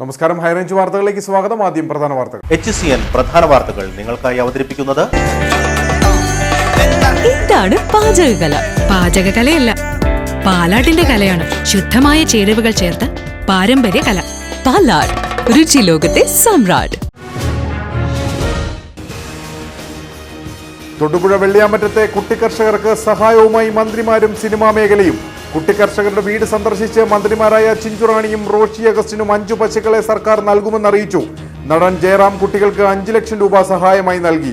നമസ്കാരം, ഹൈറേഞ്ച് വാർത്തകളിലേക്ക് സ്വാഗതം. ആദ്യം പ്രധാന വാർത്തകൾ. HCN പ്രധാന വാർത്തകൾ നിങ്ങൾക്കായി അവതരിപ്പിക്കുന്നത് എന്താണ് പാചകകല? പാചകകലയല്ല, പാലാട്ടിന്റെ കലയാണ്. ശുദ്ധമായ ചേരുവകൾ ചേർത്ത് പാരമ്പര്യ കല. പാലാട്, രുചി ലോകത്തെ സമ്രാട്ട്. തൊടുപുഴ വെള്ളിയാമറ്റത്തെ കുട്ടിക്കർഷകർക്ക് സഹായവുമായി മന്ത്രിമാരും സിനിമാ മേഖലയും. കുട്ടിക്കർഷകരുടെ വീട് സന്ദർശിച്ച് മന്ത്രിമാരായ ചിഞ്ചുറാണിയും റോഷി അഗസ്റ്റിനും 5 പശുക്കളെ സർക്കാർ നൽകുമെന്നറിയിച്ചു. നടൻ ജയറാം കുട്ടികൾക്ക് 5 ലക്ഷം രൂപ സഹായമായി നൽകി.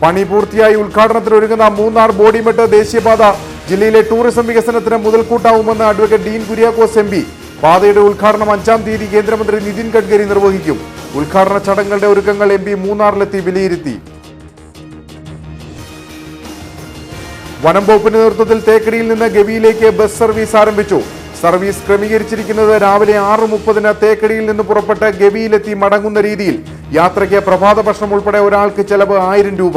പണി പൂർത്തിയായി ഉദ്ഘാടനത്തിനൊരുങ്ങുന്ന മൂന്നാർ ബോഡിമെട്ട് ദേശീയപാത ജില്ലയിലെ ടൂറിസം വികസനത്തിന് മുതൽക്കൂട്ടാവുമെന്ന് അഡ്വക്കേറ്റ് ഡീൻ കുര്യാക്കോസ് MP. പാതയുടെ ഉദ്ഘാടനം 5-ാം തീയതി കേന്ദ്രമന്ത്രി നിതിൻ ഗഡ്കരി നിർവഹിക്കും. ഉദ്ഘാടന ചടങ്ങുകളുടെ ഒരുക്കങ്ങൾ MP മൂന്നാറിലെത്തി വിലയിരുത്തി. വനം വകുപ്പിന്റെ നേതൃത്വത്തിൽ തേക്കടിയിൽ നിന്ന് ഗവിയിലേക്ക് ബസ് സർവീസ് ആരംഭിച്ചു. സർവീസ് ക്രമീകരിച്ചിരിക്കുന്നത് രാവിലെ 6:30 തേക്കടിയിൽ നിന്ന് പുറപ്പെട്ട് ഗവിയിലെത്തി മടങ്ങുന്ന രീതിയിൽ. യാത്രയ്ക്ക് പ്രഭാത ഭക്ഷണം ഉൾപ്പെടെ ഒരാൾക്ക് ചെലവ് 1000 രൂപ.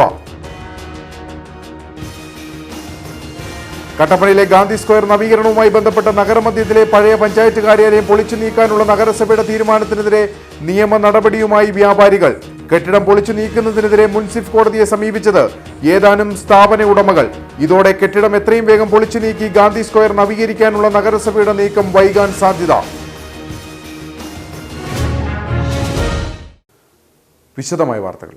കട്ടപ്പനയിലെ ഗാന്ധി സ്ക്വയർ നവീകരണവുമായി ബന്ധപ്പെട്ട നഗരമധ്യത്തിലെ പഴയ പഞ്ചായത്ത് കാര്യാലയം പൊളിച്ചു നീക്കാനുള്ള നഗരസഭയുടെ തീരുമാനത്തിനെതിരെ നിയമ നടപടിയുമായി വ്യാപാരികൾ. കെട്ടിടം പൊളിച്ചു നീക്കുന്നതിനെതിരെ മുൻസിഫ് കോടതിയെ സമീപിച്ചത് ഏതാനും സ്ഥാപന ഉടമകൾ. ഇതോടെ കെട്ടിടം എത്രയും വേഗം പൊളിച്ചു നീക്കി ഗാന്ധി സ്ക്വയർ നവീകരിക്കാനുള്ള നഗരസഭയുടെ നീക്കം വൈകാൻ സാധ്യത. വിശദമായ വാർത്തകൾ.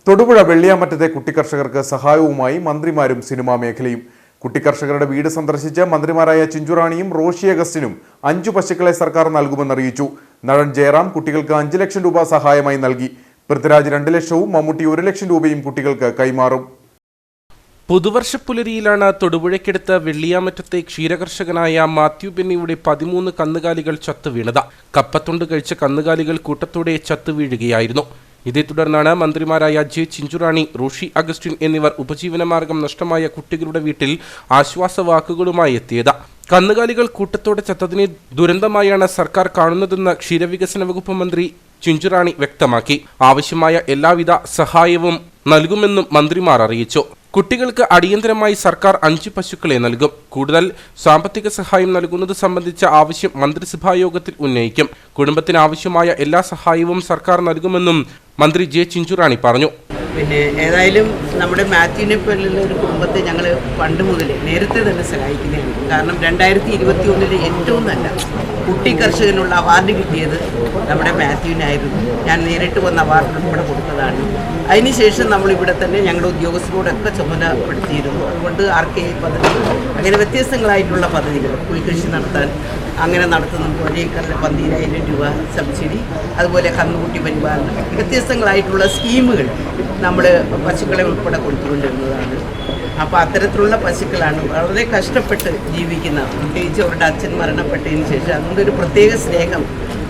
തൊടുപുഴ വെള്ളിയാമറ്റത്തെ കുട്ടിക്കർഷകർക്ക് സഹായവുമായി മന്ത്രിമാരും സിനിമാ മേഖലയും. കുട്ടിക്കർഷകരുടെ വീട് സന്ദർശിച്ച് മന്ത്രിമാരായ ചിഞ്ചുറാണിയും റോഷി അഗസ്റ്റിനും 5 പശുക്കളെ സർക്കാർ നൽകുമെന്നറിയിച്ചു. നടൻ ജയറാം കുട്ടികൾക്ക് 5 ലക്ഷം രൂപ സഹായമായി നൽകി. പൃഥ്വിരാജ് 2 ലക്ഷവും മമ്മൂട്ടി 1 ലക്ഷം രൂപയും കുട്ടികൾക്ക് കൈമാറും. പുതുവർഷ പുലരിയിലാണ് തൊടുപുഴയ്ക്കടുത്ത് വെള്ളിയാമറ്റത്തെ ക്ഷീരകർഷകനായ മാത്യു ബെന്നിയുടെ 13 കന്നുകാലികൾ ചത്തുവീണത്. കപ്പത്തൊണ്ട് കഴിച്ച കന്നുകാലികൾ കൂട്ടത്തോടെ ചത്തുവീഴുകയായിരുന്നു. ഇതേ തുടർന്നാണ് മന്ത്രിമാരായ ജെ ചിഞ്ചുറാണി, റോഷി അഗസ്റ്റിൻ എന്നിവർ ഉപജീവനമാർഗം നഷ്ടമായ കുട്ടികളുടെ വീട്ടിൽ ആശ്വാസവാക്കുകളുമായി എത്തിയത്. കന്നുകാലികൾ കൂട്ടത്തോടെ ചത്തതിനെ ദുരന്തമായാണ് സർക്കാർ കാണുന്നതെന്ന് ക്ഷീരവികസന വകുപ്പ് മന്ത്രി ചിഞ്ചുറാണി വ്യക്തമാക്കി. ആവശ്യമായ എല്ലാവിധ സഹായവും നൽകുമെന്നും മന്ത്രിമാർ അറിയിച്ചു. കുട്ടികൾക്ക് അടിയന്തരമായി സർക്കാർ 5 പശുക്കളെ നൽകും. കൂടുതൽ സാമ്പത്തിക സഹായം നൽകുന്നത് സംബന്ധിച്ച ആവശ്യം മന്ത്രിസഭായോഗത്തിൽ ഉന്നയിക്കും. കുടുംബത്തിന് ആവശ്യമായ എല്ലാ സഹായവും സർക്കാർ നൽകുമെന്നും മന്ത്രി ജെ ചിഞ്ചുറാണി പറഞ്ഞു. പിന്നെ ഏതായാലും നമ്മുടെ മാത്യുവിനെ പോലുള്ള ഒരു കുടുംബത്തെ ഞങ്ങൾ പണ്ട് മുതൽ നേരത്തെ തന്നെ സഹായിക്കുന്നതാണ്. കാരണം 2021 ഏറ്റവും നല്ല കുട്ടി കർഷകനുള്ള അവാർഡ് കിട്ടിയത് നമ്മുടെ മാത്യുവിനായിരുന്നു. ഞാൻ നേരിട്ട് വന്ന അവാർഡ് ഉൾപ്പെടെ കൊടുത്തതാണ്. അതിനുശേഷം നമ്മളിവിടെ തന്നെ ഞങ്ങളുടെ ഉദ്യോഗസ്ഥരോടൊക്കെ ചുമതലപ്പെടുത്തിയിരുന്നു. അതുകൊണ്ട് RKI പദ്ധതി, അങ്ങനെ വ്യത്യസ്തങ്ങളായിട്ടുള്ള പദ്ധതികൾ, പുൽകൃഷി നടത്താൻ അങ്ങനെ നടത്തുന്നുണ്ട്. ഒരേ 12,000 രൂപ സബ്സിഡി, അതുപോലെ കന്നുകുട്ടി പരിപാലനം, വ്യത്യസ്തങ്ങളായിട്ടുള്ള സ്കീമുകൾ നമ്മൾ പശുക്കളെ ഉൾപ്പെടെ കൊടുത്തുകൊണ്ടിരുന്നതാണ്. അപ്പോൾ അത്തരത്തിലുള്ള പശുക്കളാണ് വളരെ കഷ്ടപ്പെട്ട് ജീവിക്കുന്ന, പ്രത്യേകിച്ച് അവരുടെ അച്ഛൻ മരണപ്പെട്ടതിന് ശേഷം. അതുകൊണ്ട് ഒരു പ്രത്യേക സ്നേഹം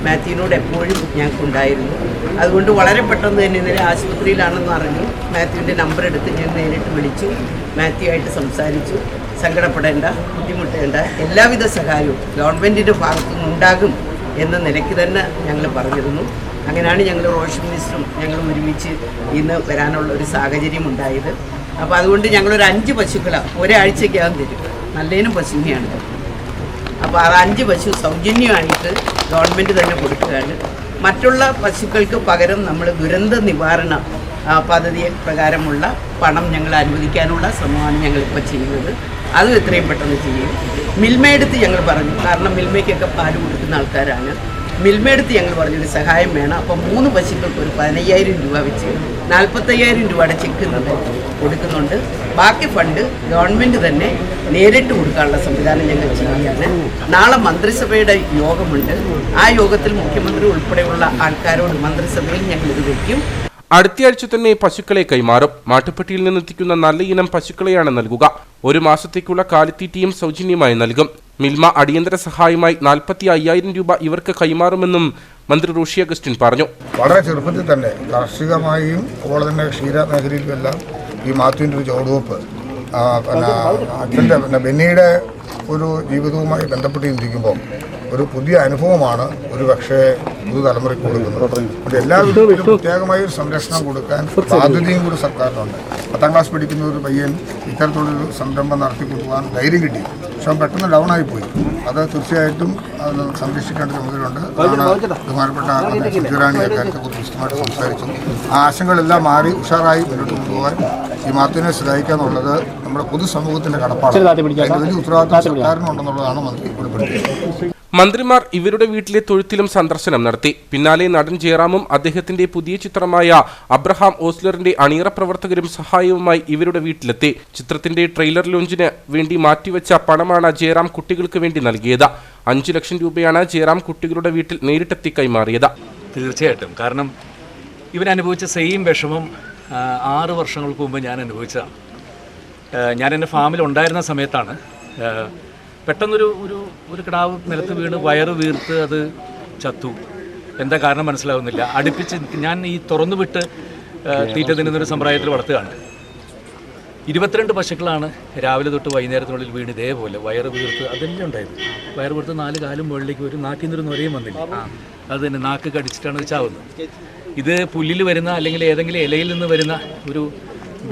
മാത്യുവിനോട് എപ്പോഴും ഞങ്ങൾക്കുണ്ടായിരുന്നു. അതുകൊണ്ട് വളരെ പെട്ടെന്ന് തന്നെ ഇന്നലെ ആശുപത്രിയിലാണെന്ന് അറിഞ്ഞു. മാത്യുവിൻ്റെ നമ്പർ എടുത്ത് ഞാൻ നേരിട്ട് വിളിച്ചു, മാത്യു ആയിട്ട് സംസാരിച്ചു. സങ്കടപ്പെടേണ്ട, ബുദ്ധിമുട്ടേണ്ട, എല്ലാവിധ സഹായവും ഗവൺമെൻറ്റിൻ്റെ ഭാഗത്തുനിന്ന് ഉണ്ടാകും എന്ന നിലയ്ക്ക് തന്നെ ഞങ്ങൾ പറഞ്ഞിരുന്നു. അങ്ങനെയാണ് ഞങ്ങൾ റോഷി മിനിസ്റ്ററും ഞങ്ങൾ ഒരുമിച്ച് ഇന്ന് വരാനുള്ള ഒരു സാഹചര്യം ഉണ്ടായത്. അപ്പോൾ അതുകൊണ്ട് ഞങ്ങളൊരു 5 പശുക്കളെ ഒരാഴ്ചയ്ക്കകം തരും. നല്ലതിനും പശുവിനെയാണ്. അപ്പോൾ അത് 5 പശു സൗജന്യമായിട്ട് ഗവൺമെൻറ് തന്നെ കൊടുക്കുകയാണ്. മറ്റുള്ള പശുക്കൾക്ക് പകരം നമ്മൾ ദുരന്ത നിവാരണ പദ്ധതി പ്രകാരമുള്ള പണം ഞങ്ങൾ അനുവദിക്കാനുള്ള ശ്രമമാണ് ഞങ്ങളിപ്പോൾ ചെയ്യുന്നത്. അതും എത്രയും പെട്ടെന്ന് ചെയ്യും. മിൽമയെടുത്ത് ഞങ്ങൾ പറഞ്ഞു, കാരണം മിൽമയ്ക്കൊക്കെ പാല് കൊടുക്കുന്ന ആൾക്കാരാണ്. മിൽമയെടുത്ത് ഞങ്ങൾ പറഞ്ഞൊരു സഹായം വേണം. അപ്പം 3 പശുക്കൾക്ക് ഒരു 15,000 രൂപ വെച്ച് 45,000 രൂപയുടെ ചെക്ക് കൊടുക്കുന്നുണ്ട്. ബാക്കി ഫണ്ട് ഗവൺമെൻറ് തന്നെ നേരിട്ട് കൊടുക്കാനുള്ള സംവിധാനം ഞങ്ങൾ ചെയ്യുകയാണ്. നാളെ മന്ത്രിസഭയുടെ യോഗമുണ്ട്. ആ യോഗത്തിൽ മുഖ്യമന്ത്രി ഉൾപ്പെടെയുള്ള ആൾക്കാരോട് മന്ത്രിസഭയിൽ ഞങ്ങളിത് വയ്ക്കും. അടുത്തയാഴ്ച തന്നെ പശുക്കളെ കൈമാറും. മാട്ടുപ്പെട്ടിയിൽ നിന്നെത്തിക്കുന്ന നല്ല ഇനം പശുക്കളെയാണ് നൽകുക. 1 മാസത്തേക്കുള്ള കാലിത്തീറ്റയും സൗജന്യമായി നൽകും. മിൽമ അടിയന്തര സഹായമായി 45,000 രൂപ ഇവർക്ക് കൈമാറുമെന്നും മന്ത്രി റോഷി അഗസ്റ്റിൻ പറഞ്ഞു. വളരെ ചെറുപ്പത്തിൽ തന്നെ കാർഷികമായും അതുപോലെ തന്നെ ക്ഷീര മേഖലയിലുമെല്ലാം ഈ മാത്യുവിൻ്റെ ഒരു ചുവടുവെപ്പ് അച്ഛൻ്റെ ബെന്നിയുടെ ഒരു ജീവിതവുമായി ബന്ധപ്പെട്ടിരിക്കുമ്പോൾ ഒരു പുതിയ അനുഭവമാണ് ഒരു പക്ഷേ പുതുതലമുറയ്ക്ക് കൊടുക്കുന്നത്. എല്ലാവരും പ്രത്യേകമായ ഒരു സംരക്ഷണം കൊടുക്കാൻ ബാധ്യതയും കൂടി സർക്കാരിനുണ്ട്. 10ാം ക്ലാസ് പഠിക്കുന്ന ഒരു പയ്യൻ ഇത്തരത്തിലുള്ളൊരു സംരംഭം നടത്തി കൊടുക്കാൻ ധൈര്യം കിട്ടി. പക്ഷെ പെട്ടെന്ന് ഡൗൺ ആയിപ്പോയി. അത് തീർച്ചയായിട്ടും അത് സംരക്ഷിക്കേണ്ട ചുമതലയുണ്ട്. അതാണ് ബഹുമാനപ്പെട്ട ചിഞ്ചുറാണി അക്കാര്യത്തെക്കുറിച്ച് വിശദമായിട്ട് സംസാരിച്ചു. ആ ആശങ്കകളെല്ലാം മാറി ഉഷാറായി മുന്നോട്ട് കൊണ്ടുപോകാൻ ഈ മാത്യുവിനെ സഹായിക്കുക എന്നുള്ളത് നമ്മുടെ പൊതുസമൂഹത്തിന്റെ കടപ്പാട്. വലിയ ഉത്തരവാദിത്വം സർക്കാരിനുണ്ടെന്നുള്ളതാണ് മന്ത്രി വെളിപ്പെടുത്തിയത്. മന്ത്രിമാർ ഇവരുടെ വീട്ടിലെ തൊഴുത്തിലും സന്ദർശനം നടത്തി. പിന്നാലെ നടൻ ജയറാമും അദ്ദേഹത്തിന്റെ പുതിയ ചിത്രമായ അബ്രഹാം ഓസ്ലറിന്റെ അണിയറ പ്രവർത്തകരും സഹായവുമായി ഇവരുടെ വീട്ടിലെത്തി. ചിത്രത്തിന്റെ ട്രെയിലർ ലോഞ്ചിന് വേണ്ടി മാറ്റിവെച്ച പണമാണ് ജയറാം കുട്ടികൾക്ക് വേണ്ടി നൽകിയത്. 5 ലക്ഷം രൂപയാണ് ജയറാം കുട്ടികളുടെ വീട്ടിൽ നേരിട്ടെത്തി കൈമാറിയത്. തീർച്ചയായിട്ടും, കാരണം ഇവരനുഭവിച്ച സെയിം വിഷമം 6 വർഷങ്ങൾക്ക് മുമ്പ് ഞാൻ അനുഭവിച്ചതാണ്. ഞാൻ എൻ്റെ ഫാമിൽ ഉണ്ടായിരുന്ന സമയത്താണ് പെട്ടെന്നൊരു ഒരു കിടാവ് നിലത്ത് വീണ് വയറ് വീർത്ത് അത് ചത്തു. എന്താ കാരണം മനസ്സിലാവുന്നില്ല. അടുപ്പിച്ച് ഞാൻ ഈ തുറന്നു വിട്ട് തീറ്റ തിന്നുന്നൊരു സമ്പ്രദായത്തിൽ വളർത്തുകയാണ്. 22 പശുക്കളാണ് രാവിലെ തൊട്ട് വൈകുന്നേരത്തിനുള്ളിൽ വീണ് ഇതേപോലെ വയറ് വീർത്ത്. അതെല്ലാം ഉണ്ടായിരുന്നു. വയറ് വീർത്ത് 4 കാലും മുകളിലേക്ക് വരും. നാക്കിൽ നിന്നൊരു നൊരയും വന്നില്ല. അത് തന്നെ നാക്ക് കടിച്ചിട്ടാണ് ചാവുന്നത്. ഇത് പുല്ലിൽ വരുന്ന അല്ലെങ്കിൽ ഏതെങ്കിലും ഇലയിൽ നിന്ന് വരുന്ന ഒരു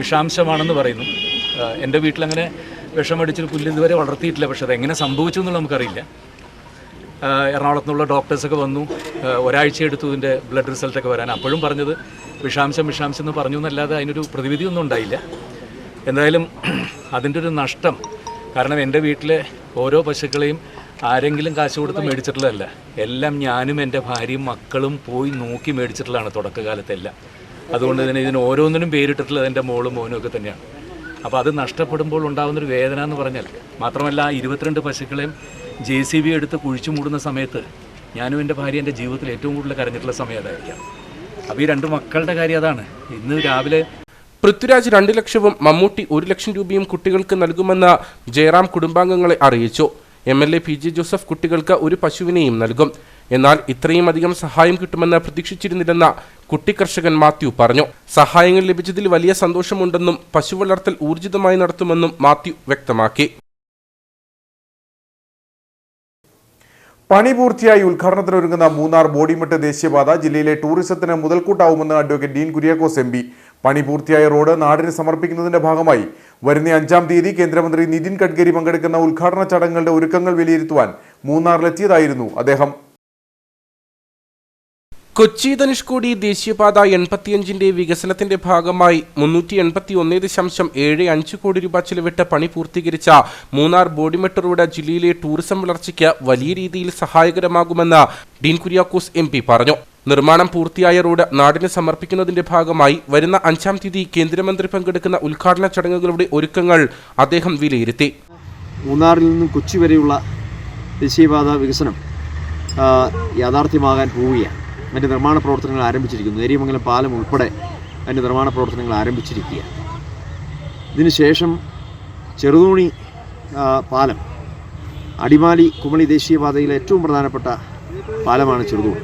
വിഷാംശമാണെന്ന് പറയുന്നു. എൻ്റെ വീട്ടിലങ്ങനെ വിഷമടിച്ചൊരു പുല്ല് ഇതുവരെ വളർത്തിയിട്ടില്ല. പക്ഷെ അതെങ്ങനെ സംഭവിച്ചു എന്നുള്ള നമുക്കറിയില്ല. എറണാകുളത്തു നിന്നുള്ള ഡോക്ടേഴ്സൊക്കെ വന്നു. ഒരാഴ്ച എടുത്തു ഇതിൻ്റെ ബ്ലഡ് റിസൾട്ടൊക്കെ വരാൻ. അപ്പോഴും പറഞ്ഞത് വിഷാംശം എന്ന് പറഞ്ഞു എന്നല്ലാതെ അതിനൊരു പ്രതിവിധിയൊന്നും ഉണ്ടായില്ല. എന്തായാലും അതിൻ്റെ ഒരു നഷ്ടം, കാരണം എൻ്റെ വീട്ടിലെ ഓരോ പശുക്കളെയും ആരെങ്കിലും കാശ് കൊടുത്ത് മേടിച്ചിട്ടുള്ളതല്ല. എല്ലാം ഞാനും എൻ്റെ ഭാര്യയും മക്കളും പോയി നോക്കി മേടിച്ചിട്ടുള്ളതാണ് തുടക്കകാലത്തെല്ലാം. അതുകൊണ്ട് തന്നെ ഇതിന് ഓരോന്നിനും പേരിട്ടിട്ടുള്ളത് എൻ്റെ മോളും മോനും ഒക്കെ തന്നെയാണ്. അപ്പോൾ അത് നഷ്ടപ്പെടുമ്പോൾ ഉണ്ടാകുന്നൊരു വേദന എന്ന് പറഞ്ഞാൽ, മാത്രമല്ല 22 പശുക്കളെയും JCB എടുത്ത് കുഴിച്ചു മൂടുന്ന സമയത്ത് ഞാനും എൻ്റെ ഭാര്യ എൻ്റെ ജീവിതത്തിൽ ഏറ്റവും കൂടുതൽ കരഞ്ഞിട്ടുള്ള സമയം അതായിരിക്കാം. അപ്പോൾ ഈ 2 മക്കളുടെ കാര്യം അതാണ്. ഇന്ന് രാവിലെ പൃഥ്വിരാജ് 2 ലക്ഷവും മമ്മൂട്ടി 1 ലക്ഷം രൂപയും കുട്ടികൾക്ക് നൽകുമെന്ന് ജയറാം കുടുംബാംഗങ്ങളെ അറിയിച്ചു. MLA PJ ജോസഫ് കുട്ടികൾക്ക് ഒരു പശുവിനെയും നൽകും. എന്നാൽ ഇത്രയും അധികം സഹായം കിട്ടുമെന്ന് പ്രതീക്ഷിച്ചിരുന്നില്ലെന്ന് കുട്ടിക്കർഷകൻ മാത്യു പറഞ്ഞു. സഹായങ്ങൾ ലഭിച്ചതിൽ വലിയ സന്തോഷമുണ്ടെന്നും പശു വളർത്തൽ ഊർജിതമായി നടത്തുമെന്നും മാത്യു വ്യക്തമാക്കി. പണി പൂർത്തിയായി ഉദ്ഘാടനത്തിനൊരുങ്ങുന്ന മൂന്നാർ ബോഡിമെട്ട് ദേശീയപാത ജില്ലയിലെ ടൂറിസത്തിന് മുതൽക്കൂട്ടാവുമെന്ന് അഡ്വക്കേറ്റ് ഡീൻ കുര്യാക്കോസ് MP. പണി പൂർത്തിയായ റോഡ് നാടിന് സമർപ്പിക്കുന്നതിന്റെ ഭാഗമായി വരുന്ന 5-ാം തീയതി കേന്ദ്രമന്ത്രി നിതിൻ ഗഡ്കരി പങ്കെടുക്കുന്ന ഉദ്ഘാടന ചടങ്ങുകളുടെ ഒരുക്കങ്ങൾ വിലയിരുത്തുവാൻ മൂന്നാറിലെത്തിയതായിരുന്നു അദ്ദേഹം. കൊച്ചി ധനുഷ്കോടി ദേശീയപാത 85ന്റെ വികസനത്തിന്റെ ഭാഗമായി 381.75 കോടി രൂപ ചിലവിട്ട് പണി പൂർത്തീകരിച്ച മൂന്നാർ ബോഡിമെട്ട് റോഡ് ജില്ലയിലെ ടൂറിസം വളർച്ചയ്ക്ക് വലിയ രീതിയിൽ സഹായകരമാകുമെന്ന് ഡീൻ കുര്യാക്കോസ് MP പറഞ്ഞു. നിർമ്മാണം പൂർത്തിയായ റോഡ് നാടിന് സമർപ്പിക്കുന്നതിന്റെ ഭാഗമായി വരുന്ന 5-ാം തീയതി കേന്ദ്രമന്ത്രി പങ്കെടുക്കുന്ന ഉദ്ഘാടന ചടങ്ങുകളുടെ ഒരുക്കങ്ങൾ അദ്ദേഹം വിലയിരുത്തി. മൂന്നാറിൽ നിന്നും കൊച്ചി വരെയുള്ള ദേശീയപാത വികസനം യാഥാർത്ഥ്യമാകാൻ പോവുകയാണ്. അതിൻ്റെ നിർമ്മാണ പ്രവർത്തനങ്ങൾ ആരംഭിച്ചിരിക്കുന്നു. നേര്യമംഗലം പാലം ഉൾപ്പെടെ അതിൻ്റെ നിർമ്മാണ പ്രവർത്തനങ്ങൾ ആരംഭിച്ചിരിക്കുകയാണ്. ഇതിനുശേഷം ചെറുതോണി പാലം, അടിമാലി കുമളി ദേശീയപാതയിലെ ഏറ്റവും പ്രധാനപ്പെട്ട പാലമാണ് ചെറുതോണി.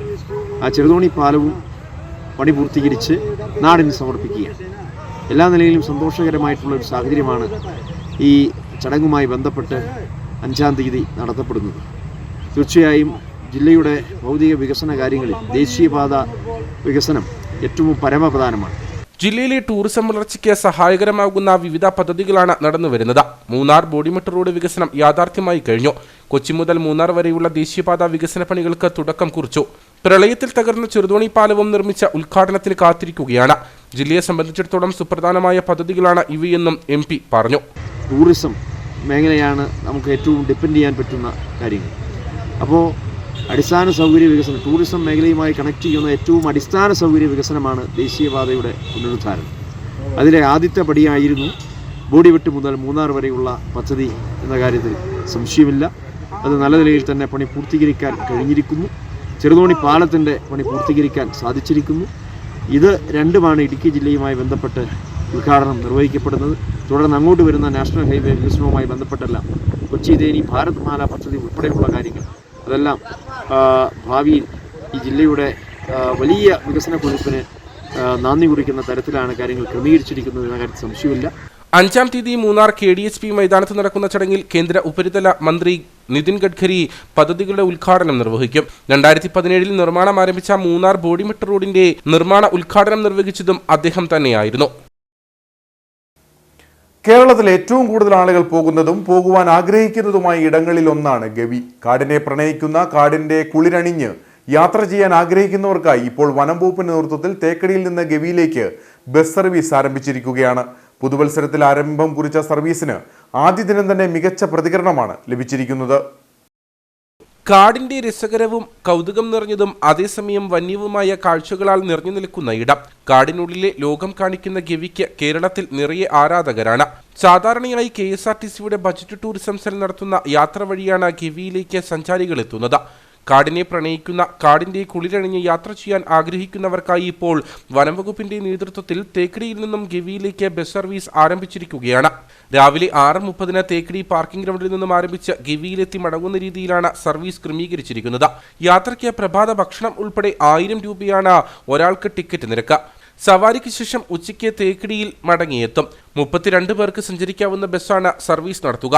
ആ ചെറുതോണി പാലവും പണി പൂർത്തീകരിച്ച് നാടിന് സമർപ്പിക്കുകയാണ്. എല്ലാ നിലയിലും സന്തോഷകരമായിട്ടുള്ള ഒരു സാഹചര്യമാണ് ഈ ചടങ്ങുമായി ബന്ധപ്പെട്ട് 5-ാം തീയതി നടത്തപ്പെടുന്നത്. തീർച്ചയായും ജില്ലയുടെ ഭൗതിക വികസന കാര്യങ്ങളിൽ ദേശീയപാത വികസനം ഏറ്റവും പരമപ്രധാനമാണ്. ജില്ലയിലെ ടൂറിസം വളർച്ചയ്ക്ക് സഹായകരമാകുന്ന വിവിധ പദ്ധതികളാണ് നടന്നുവരുന്നത്. മൂന്നാർ ബോഡിമെട്ട് റോഡ് വികസനം യാഥാർത്ഥ്യമായി കഴിഞ്ഞു. കൊച്ചി മുതൽ മൂന്നാർ വരെയുള്ള ദേശീയപാത വികസന പണികൾക്ക് തുടക്കം കുറിച്ചു. പ്രളയത്തിൽ തകർന്ന ചെറുതോണി പാലവും നിർമ്മിച്ച ഉദ്ഘാടനത്തിന് കാത്തിരിക്കുകയാണ്. ജില്ലയെ സംബന്ധിച്ചിടത്തോളം സുപ്രധാനമായ പദ്ധതികളാണ് ഇവയെന്നും MP പറഞ്ഞു. ടൂറിസം മേഖലയാണ് നമുക്ക് ഏറ്റവും ഡിപ്പെൻഡ് ചെയ്യാൻ പറ്റുന്ന കാര്യങ്ങൾ. അപ്പോൾ അടിസ്ഥാന സൗകര്യ വികസനം, ടൂറിസം മേഖലയുമായി കണക്ട് ചെയ്യുന്ന ഏറ്റവും അടിസ്ഥാന സൗകര്യ വികസനമാണ് ദേശീയപാതയുടെ പുനരുദ്ധാരണം. അതിലെ ആദ്യത്തെ പടിയായിരുന്നു ബോഡിമെട്ട് മുതൽ മൂന്നാർ വരെയുള്ള പദ്ധതി എന്ന കാര്യത്തിൽ സംശയമില്ല. അത് നല്ല നിലയിൽ തന്നെ പണി പൂർത്തീകരിക്കാൻ കഴിഞ്ഞിരിക്കുന്നു. ചെറുതോണി പാലത്തിൻ്റെ പണി പൂർത്തീകരിക്കാൻ സാധിച്ചിരിക്കുന്നു. ഇത് രണ്ടുമാണ് ഇടുക്കി ജില്ലയുമായി ബന്ധപ്പെട്ട് ഉദ്ഘാടനം നിർവഹിക്കപ്പെടുന്നത്. തുടർന്ന് അങ്ങോട്ട് വരുന്ന നാഷണൽ ഹൈവേ വികസനവുമായി ബന്ധപ്പെട്ടെല്ലാം കൊച്ചി തേനി ഭാരത് മാല പദ്ധതി ഉൾപ്പെടെയുള്ള കാര്യങ്ങൾ അതെല്ലാം ഭാവിയിൽ ഈ ജില്ലയുടെ വലിയ വികസന കുതിപ്പിന് നാന്ദി കുറിക്കുന്ന തരത്തിലാണ് കാര്യങ്ങൾ ക്രമീകരിച്ചിരിക്കുന്നത് എന്ന കാര്യത്തിൽ സംശയമില്ല. 5-ാം തീയതി മൂന്നാർ KDHP മൈതാനത്ത് നടക്കുന്ന ചടങ്ങിൽ കേന്ദ്ര ഉപരിതല മന്ത്രി നിതിൻ ഗഡ്കരി പദ്ധതികളുടെ ഉദ്ഘാടനം നിർവഹിക്കും. 2017 നിർമ്മാണം ആരംഭിച്ച മൂന്നാർ ബോഡിമെട്ട് റോഡിന്റെ നിർമ്മാണ ഉദ്ഘാടനം നിർവഹിച്ചതും അദ്ദേഹം തന്നെയായിരുന്നു. കേരളത്തിൽ ഏറ്റവും കൂടുതൽ ആളുകൾ പോകുന്നതും പോകുവാൻ ആഗ്രഹിക്കുന്നതുമായ ഇടങ്ങളിലൊന്നാണ് ഗവി. കാടിനെ പ്രണയിക്കുന്ന, കാടിന്റെ കുളിരണിഞ്ഞ് യാത്ര ചെയ്യാൻ ആഗ്രഹിക്കുന്നവർക്കായി ഇപ്പോൾ വനം വകുപ്പിന്റെ നേതൃത്വത്തിൽ തേക്കടിയിൽ നിന്ന് ഗവിയിലേക്ക് ബസ് സർവീസ് ആരംഭിച്ചിരിക്കുകയാണ്. പുതുവത്സരത്തിൽ ആരംഭം കുറിച്ച സർവീസിന് ആദ്യ ദിനം തന്നെ മികച്ച പ്രതികരണമാണ് ലഭിച്ചിരിക്കുന്നത്. കാടിന്റെ രസകരവും കൗതുകം നിറഞ്ഞതും അതേസമയം വന്യവുമായ കാഴ്ചകളാൽ നിറഞ്ഞു നിൽക്കുന്ന ഇടം. കാടിനുള്ളിലെ ലോകം കാണിക്കുന്ന ഗവിക്ക് കേരളത്തിൽ നിറയെ ആരാധകരാണ്. സാധാരണയായി KSRTCയുടെ ബജറ്റ് ടൂറിസം സെൽ നടത്തുന്ന യാത്ര വഴിയാണ് ഗവിയിലേക്ക് സഞ്ചാരികൾ എത്തുന്നത്. കാടിനെ പ്രണയിക്കുന്ന, കാടിന്റെ കുളിരണിഞ്ഞ് യാത്ര ചെയ്യാൻ ആഗ്രഹിക്കുന്നവർക്കായി ഇപ്പോൾ വനംവകുപ്പിന്റെ നേതൃത്വത്തിൽ തേക്കടിയിൽ നിന്നും ഗവിയിലേക്ക് ബസ് സർവീസ് ആരംഭിച്ചിരിക്കുകയാണ്. രാവിലെ 6:30 തേക്കടി പാർക്കിംഗ് ഗ്രൗണ്ടിൽ നിന്നും ആരംഭിച്ച് ഗവിയിലെത്തി മടങ്ങുന്ന രീതിയിലാണ് സർവീസ് ക്രമീകരിച്ചിരിക്കുന്നത്. യാത്രയ്ക്ക് പ്രഭാത ഭക്ഷണം ഉൾപ്പെടെ 1000 രൂപയാണ് ഒരാൾക്ക് ടിക്കറ്റ് നിരക്ക്. സവാരിക്ക് ശേഷം ഉച്ചയ്ക്ക് തേക്കടിയിൽ മടങ്ങിയെത്തും. 32 പേർക്ക് സഞ്ചരിക്കാവുന്ന ബസ്സാണ് സർവീസ് നടത്തുക.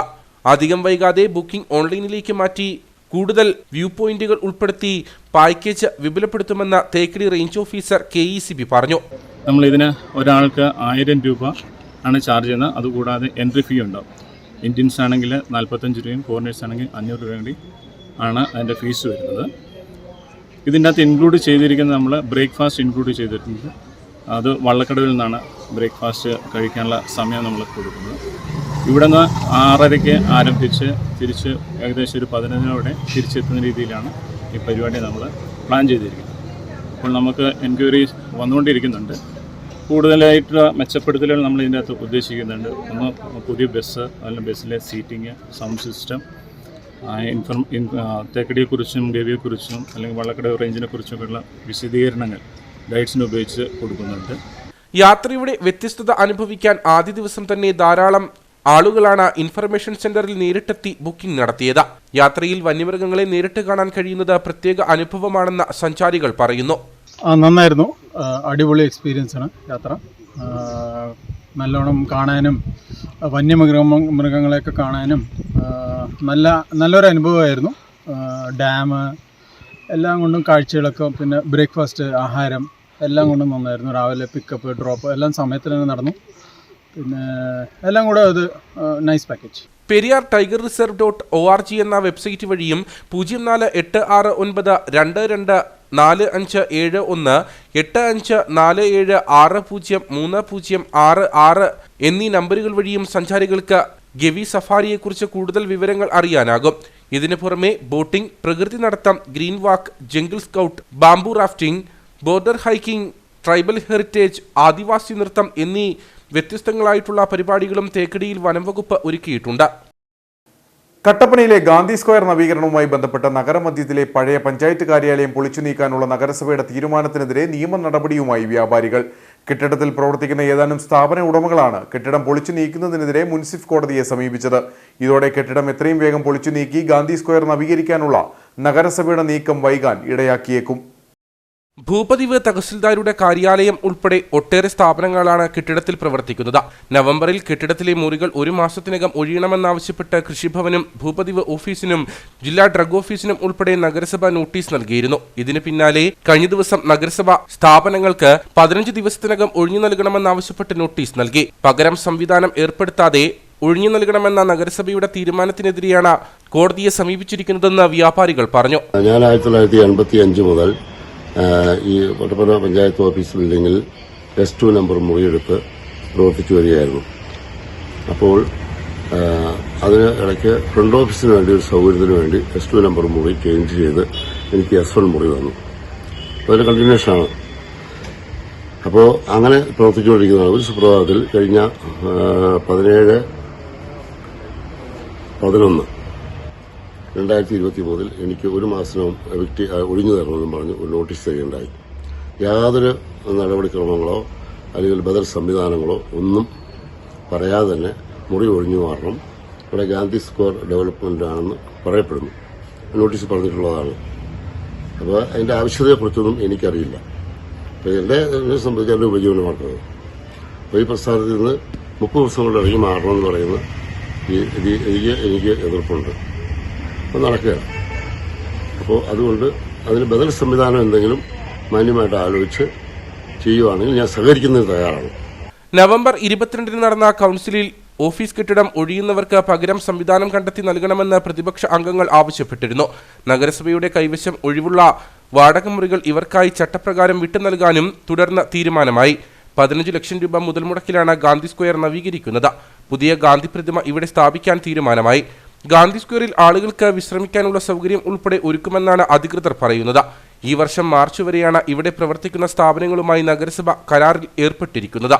അധികം വൈകാതെ ബുക്കിംഗ് ഓൺലൈനിലേക്ക് മാറ്റി കൂടുതൽ വ്യൂ പോയിന്റുകൾ ഉൾപ്പെടുത്തി പാക്കേജ് വിപുലപ്പെടുത്തുമെന്ന് തേക്കടി റേഞ്ച് ഓഫീസർ KECB പറഞ്ഞു. നമ്മളിതിന് ഒരാൾക്ക് 1000 രൂപ ആണ് ചാർജ് ചെയ്യുന്നത്. അതുകൂടാതെ എൻട്രി ഫീ ഉണ്ടാവും. ഇന്ത്യൻസ് ആണെങ്കിൽ 45 രൂപയും ഫോറിനേഴ്സ് ആണെങ്കിൽ 500 രൂപയും കൂടി ആണ് അതിൻ്റെ ഫീസ് വരുന്നത്. ഇതിൻ്റെ അകത്ത് ഇൻക്ലൂഡ് ചെയ്തിരിക്കുന്നത് നമ്മൾ ബ്രേക്ക്ഫാസ്റ്റ് ഇൻക്ലൂഡ് ചെയ്തിട്ടുണ്ട്. അത് വള്ളക്കടവിൽ നിന്നാണ് ബ്രേക്ക്ഫാസ്റ്റ് കഴിക്കാനുള്ള സമയം നമ്മൾ കൊടുക്കുന്നത്. ഇവിടെ നിന്ന് 6:30 ആരംഭിച്ച് തിരിച്ച് ഏകദേശം ഒരു 11 തിരിച്ചെത്തുന്ന രീതിയിലാണ് ഈ പരിപാടി നമ്മൾ പ്ലാൻ ചെയ്തിരിക്കുന്നത്. അപ്പോൾ നമുക്ക് എൻക്വയറീസ് വന്നുകൊണ്ടിരിക്കുന്നുണ്ട്. കൂടുതലായിട്ടുള്ള മെച്ചപ്പെടുത്തലുകൾ നമ്മൾ ഇതിൻ്റെ അകത്ത് ഉദ്ദേശിക്കുന്നുണ്ട്. ഒന്ന്, പുതിയ ബസ്, അല്ലെങ്കിൽ ബസ്സിലെ സീറ്റിംഗ്, സൗണ്ട് സിസ്റ്റം, തേക്കടിയെക്കുറിച്ചും ഗവിയെക്കുറിച്ചും അല്ലെങ്കിൽ വള്ളക്കടവ് റേഞ്ചിനെ കുറിച്ചൊക്കെയുള്ള വിശദീകരണങ്ങൾ ഗൈഡ്സിനെ ഉപയോഗിച്ച് കൊടുക്കുന്നുണ്ട്. യാത്രയുടെ വ്യത്യസ്തത അനുഭവിക്കാൻ ആദ്യ ദിവസം തന്നെ ധാരാളം ആളുകളാണ് ഇൻഫർമേഷൻ സെന്ററിൽ നേരിട്ടെത്തി ബുക്കിംഗ് നടത്തിയത്. യാത്രയിൽ വന്യമൃഗങ്ങളെ നേരിട്ട് കാണാൻ കഴിയുന്നത് പ്രത്യേക അനുഭവമാണെന്ന് സഞ്ചാരികൾ പറയുന്നു. നന്നായിരുന്നു. അടിപൊളി എക്സ്പീരിയൻസ് ആണ് യാത്ര. നല്ലോണം കാണാനും മൃഗങ്ങളെയൊക്കെ കാണാനും നല്ലൊരു അനുഭവമായിരുന്നു. ഡാം എല്ലാം കൊണ്ടും കാഴ്ചകളൊക്കെ, പിന്നെ ബ്രേക്ക്ഫാസ്റ്റ്, ആഹാരം എല്ലാം കൊണ്ടും നന്നായിരുന്നു. രാവിലെ പിക്കപ്പ്, ഡ്രോപ്പ് എല്ലാം സമയത്ത് തന്നെ നടന്നു. പിന്നെ എല്ലാം കൂടെ അത് നൈസ് പാക്കേജ്. പെരിയാർ ടൈഗർ റിസർവ്.org എന്ന വെബ്സൈറ്റ് വഴിയും 0486922457 8547603066 എന്നീ നമ്പറുകൾ വഴിയും സഞ്ചാരികൾക്ക് ഗവി സഫാരിയെക്കുറിച്ച് കൂടുതൽ വിവരങ്ങൾ അറിയാനാകും. ഇതിനു പുറമെ ബോട്ടിംഗ്, പ്രകൃതി നടത്തം, green walk, jungle scout, bamboo rafting, border hiking, tribal heritage, Adivasi നൃത്തം എന്നീ വ്യത്യസ്തങ്ങളായിട്ടുള്ള പരിപാടികളും തേക്കടിയിൽ വനംവകുപ്പ് ഒരുക്കിയിട്ടുണ്ട്. കട്ടപ്പനയിലെ ഗാന്ധി സ്ക്വയർ നവീകരണവുമായി ബന്ധപ്പെട്ട് നഗരമധ്യത്തിലെ പഴയ പഞ്ചായത്ത് കാര്യാലയം പൊളിച്ചു നീക്കാനുള്ള നഗരസഭയുടെ തീരുമാനത്തിനെതിരെ നിയമ നടപടിയുമായി വ്യാപാരികൾ. കെട്ടിടത്തിൽ പ്രവർത്തിക്കുന്ന ഏതാനും സ്ഥാപന ഉടമകളാണ് കെട്ടിടം പൊളിച്ചു നീക്കുന്നതിനെതിരെ മുൻസിഫ് കോടതിയെ സമീപിച്ചത്. ഇതോടെ കെട്ടിടം എത്രയും വേഗം പൊളിച്ചു നീക്കി ഗാന്ധി സ്ക്വയർ നവീകരിക്കാനുള്ള നഗരസഭയുടെ നീക്കം വൈകാൻ ഇടയാക്കിയേക്കും. ഭൂപതിവ് തഹസിൽദാരുടെ കാര്യാലയം ഉൾപ്പെടെ ഒട്ടേറെ സ്ഥാപനങ്ങളാണ് കെട്ടിടത്തിൽ പ്രവർത്തിക്കുന്നത്. നവംബറിൽ കെട്ടിടത്തിലെ മുറികൾ 1 മാസത്തിനകം ഒഴിയണമെന്നാവശ്യപ്പെട്ട് കൃഷിഭവനും ഭൂപതിവ് ഓഫീസിനും ജില്ലാ ഡ്രഗ് ഓഫീസിനും ഉൾപ്പെടെ നഗരസഭ നോട്ടീസ് നൽകിയിരുന്നു. ഇതിന് പിന്നാലെ കഴിഞ്ഞ ദിവസം നഗരസഭ സ്ഥാപനങ്ങൾക്ക് 15 ദിവസത്തിനകം ഒഴിഞ്ഞു നൽകണമെന്നാവശ്യപ്പെട്ട് നോട്ടീസ് നൽകി. പകരം സംവിധാനം ഏർപ്പെടുത്താതെ ഒഴിഞ്ഞു നൽകണമെന്ന നഗരസഭയുടെ തീരുമാനത്തിനെതിരെയാണ് കോടതിയെ സമീപിച്ചിരിക്കുന്നതെന്ന് വ്യാപാരികൾ പറഞ്ഞു. ഞാൻ 1985 മുതൽ ഈ കട്ടപ്പന പഞ്ചായത്ത് ഓഫീസ് ബിൽഡിങ്ങിൽ S2 നമ്പർ മുറിയെടുത്ത് പ്രവർത്തിച്ചു വരികയായിരുന്നു. അപ്പോൾ അതിന് ഇടയ്ക്ക് ഫ്രണ്ട് ഓഫീസിന് വേണ്ടി ഒരു സൗകര്യത്തിന് വേണ്ടി S2 നമ്പർ മുറി ചേഞ്ച് ചെയ്ത് എനിക്ക് S1 മുറി തന്നു. അതൊരു കണ്ടിന്യൂഷനാണ്. അപ്പോൾ അങ്ങനെ പ്രവർത്തിച്ചുകൊണ്ടിരിക്കുന്നതാണ്. ഒരു സുപ്രഭാതത്തിൽ കഴിഞ്ഞ 17/11/2023 എനിക്ക് 1 മാസത്തിനും ഒഴിഞ്ഞു തരണമെന്നും പറഞ്ഞ് ഒരു നോട്ടീസ് തരികയുണ്ടായി. യാതൊരു നടപടിക്രമങ്ങളോ അല്ലെങ്കിൽ ബദൽ സംവിധാനങ്ങളോ ഒന്നും പറയാതെ തന്നെ മുറി ഒഴിഞ്ഞു മാറണം, ഇവിടെ ഗാന്ധി സ്ക്വയർ ഡെവലപ്മെന്റ് ആണെന്ന് പറയപ്പെടുന്നു. നോട്ടീസ് പറഞ്ഞിട്ടുള്ളതാണ്. അപ്പോൾ അതിൻ്റെ ആവശ്യകതയെക്കുറിച്ചൊന്നും എനിക്കറിയില്ല. അപ്പോൾ എന്നെ സംബന്ധിച്ച് എൻ്റെ ഉപജീവനമാക്കുന്നത്. അപ്പോൾ ഈ പ്രസ്ഥാനത്തിൽ നിന്ന് 30 ദിവസം കൊണ്ട് ഇറങ്ങി മാറണമെന്ന് പറയുന്ന എനിക്ക് എതിർപ്പുണ്ട്. അപ്പോൾ നടക്കുകയാണ്. അപ്പോൾ അതുകൊണ്ട് അതിന് ബദൽ സംവിധാനം എന്തെങ്കിലും മാന്യമായിട്ട് ആലോചിച്ച് ചെയ്യുവാണെങ്കിൽ ഞാൻ സഹകരിക്കുന്നതിന് തയ്യാറാണ്. നവംബർ 22 നടന്ന കൗൺസിലിൽ ഓഫീസ് കെട്ടിടം ഒഴിയുന്നവർക്ക് പകരം സംവിധാനം കണ്ടെത്തി നൽകണമെന്ന് പ്രതിപക്ഷ അംഗങ്ങൾ ആവശ്യപ്പെട്ടിരുന്നു. നഗരസഭയുടെ കൈവശം ഒഴിവുള്ള വാടക മുറികൾ ഇവർക്കായി ചട്ടപ്രകാരം വിട്ടു നൽകാനും തുടർന്ന് തീരുമാനമായി. 15 ലക്ഷം രൂപ മുതൽ മുടക്കിലാണ് ഗാന്ധി സ്ക്വയർ നവീകരിക്കുന്നത്. പുതിയ ഗാന്ധി പ്രതിമ ഇവിടെ സ്ഥാപിക്കാൻ തീരുമാനമായി. ഗാന്ധി സ്ക്വയറിൽ ആളുകൾക്ക് വിശ്രമിക്കാനുള്ള സൗകര്യം ഉൾപ്പെടെ ഒരുക്കുമെന്നാണ് അധികൃതർ പറയുന്നത്. ഈ വർഷം മാർച്ച് വരെയാണ് ഇവിടെ പ്രവർത്തിക്കുന്ന സ്ഥാപനങ്ങളുമായി നഗരസഭ കരാറിൽ ഏർപ്പെട്ടിരിക്കുന്നത്.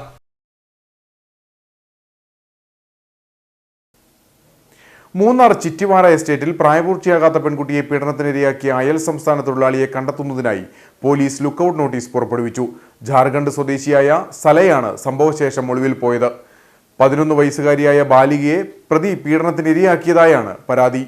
മൂന്നാർ ചിറ്റിവാര എസ്റ്റേറ്റിൽ പ്രായപൂർത്തിയാകാത്ത പെൺകുട്ടിയെ പീഡനത്തിനിരയാക്കിയ അയൽ സംസ്ഥാന തൊഴിലാളിയെ കണ്ടെത്തുന്നതിനായി പോലീസ് ലുക്കൌട്ട് നോട്ടീസ് പുറപ്പെടുവിച്ചു. ജാർഖണ്ഡ് സ്വദേശിയായ സലയാണ് സംഭവശേഷം ഒളിവിൽ പോയത്. 11 വയസ്സുകാരിയായ ബാലികയെ പ്രതി പീഡനത്തിനിരയാക്കിയതായാണ് പരാതി.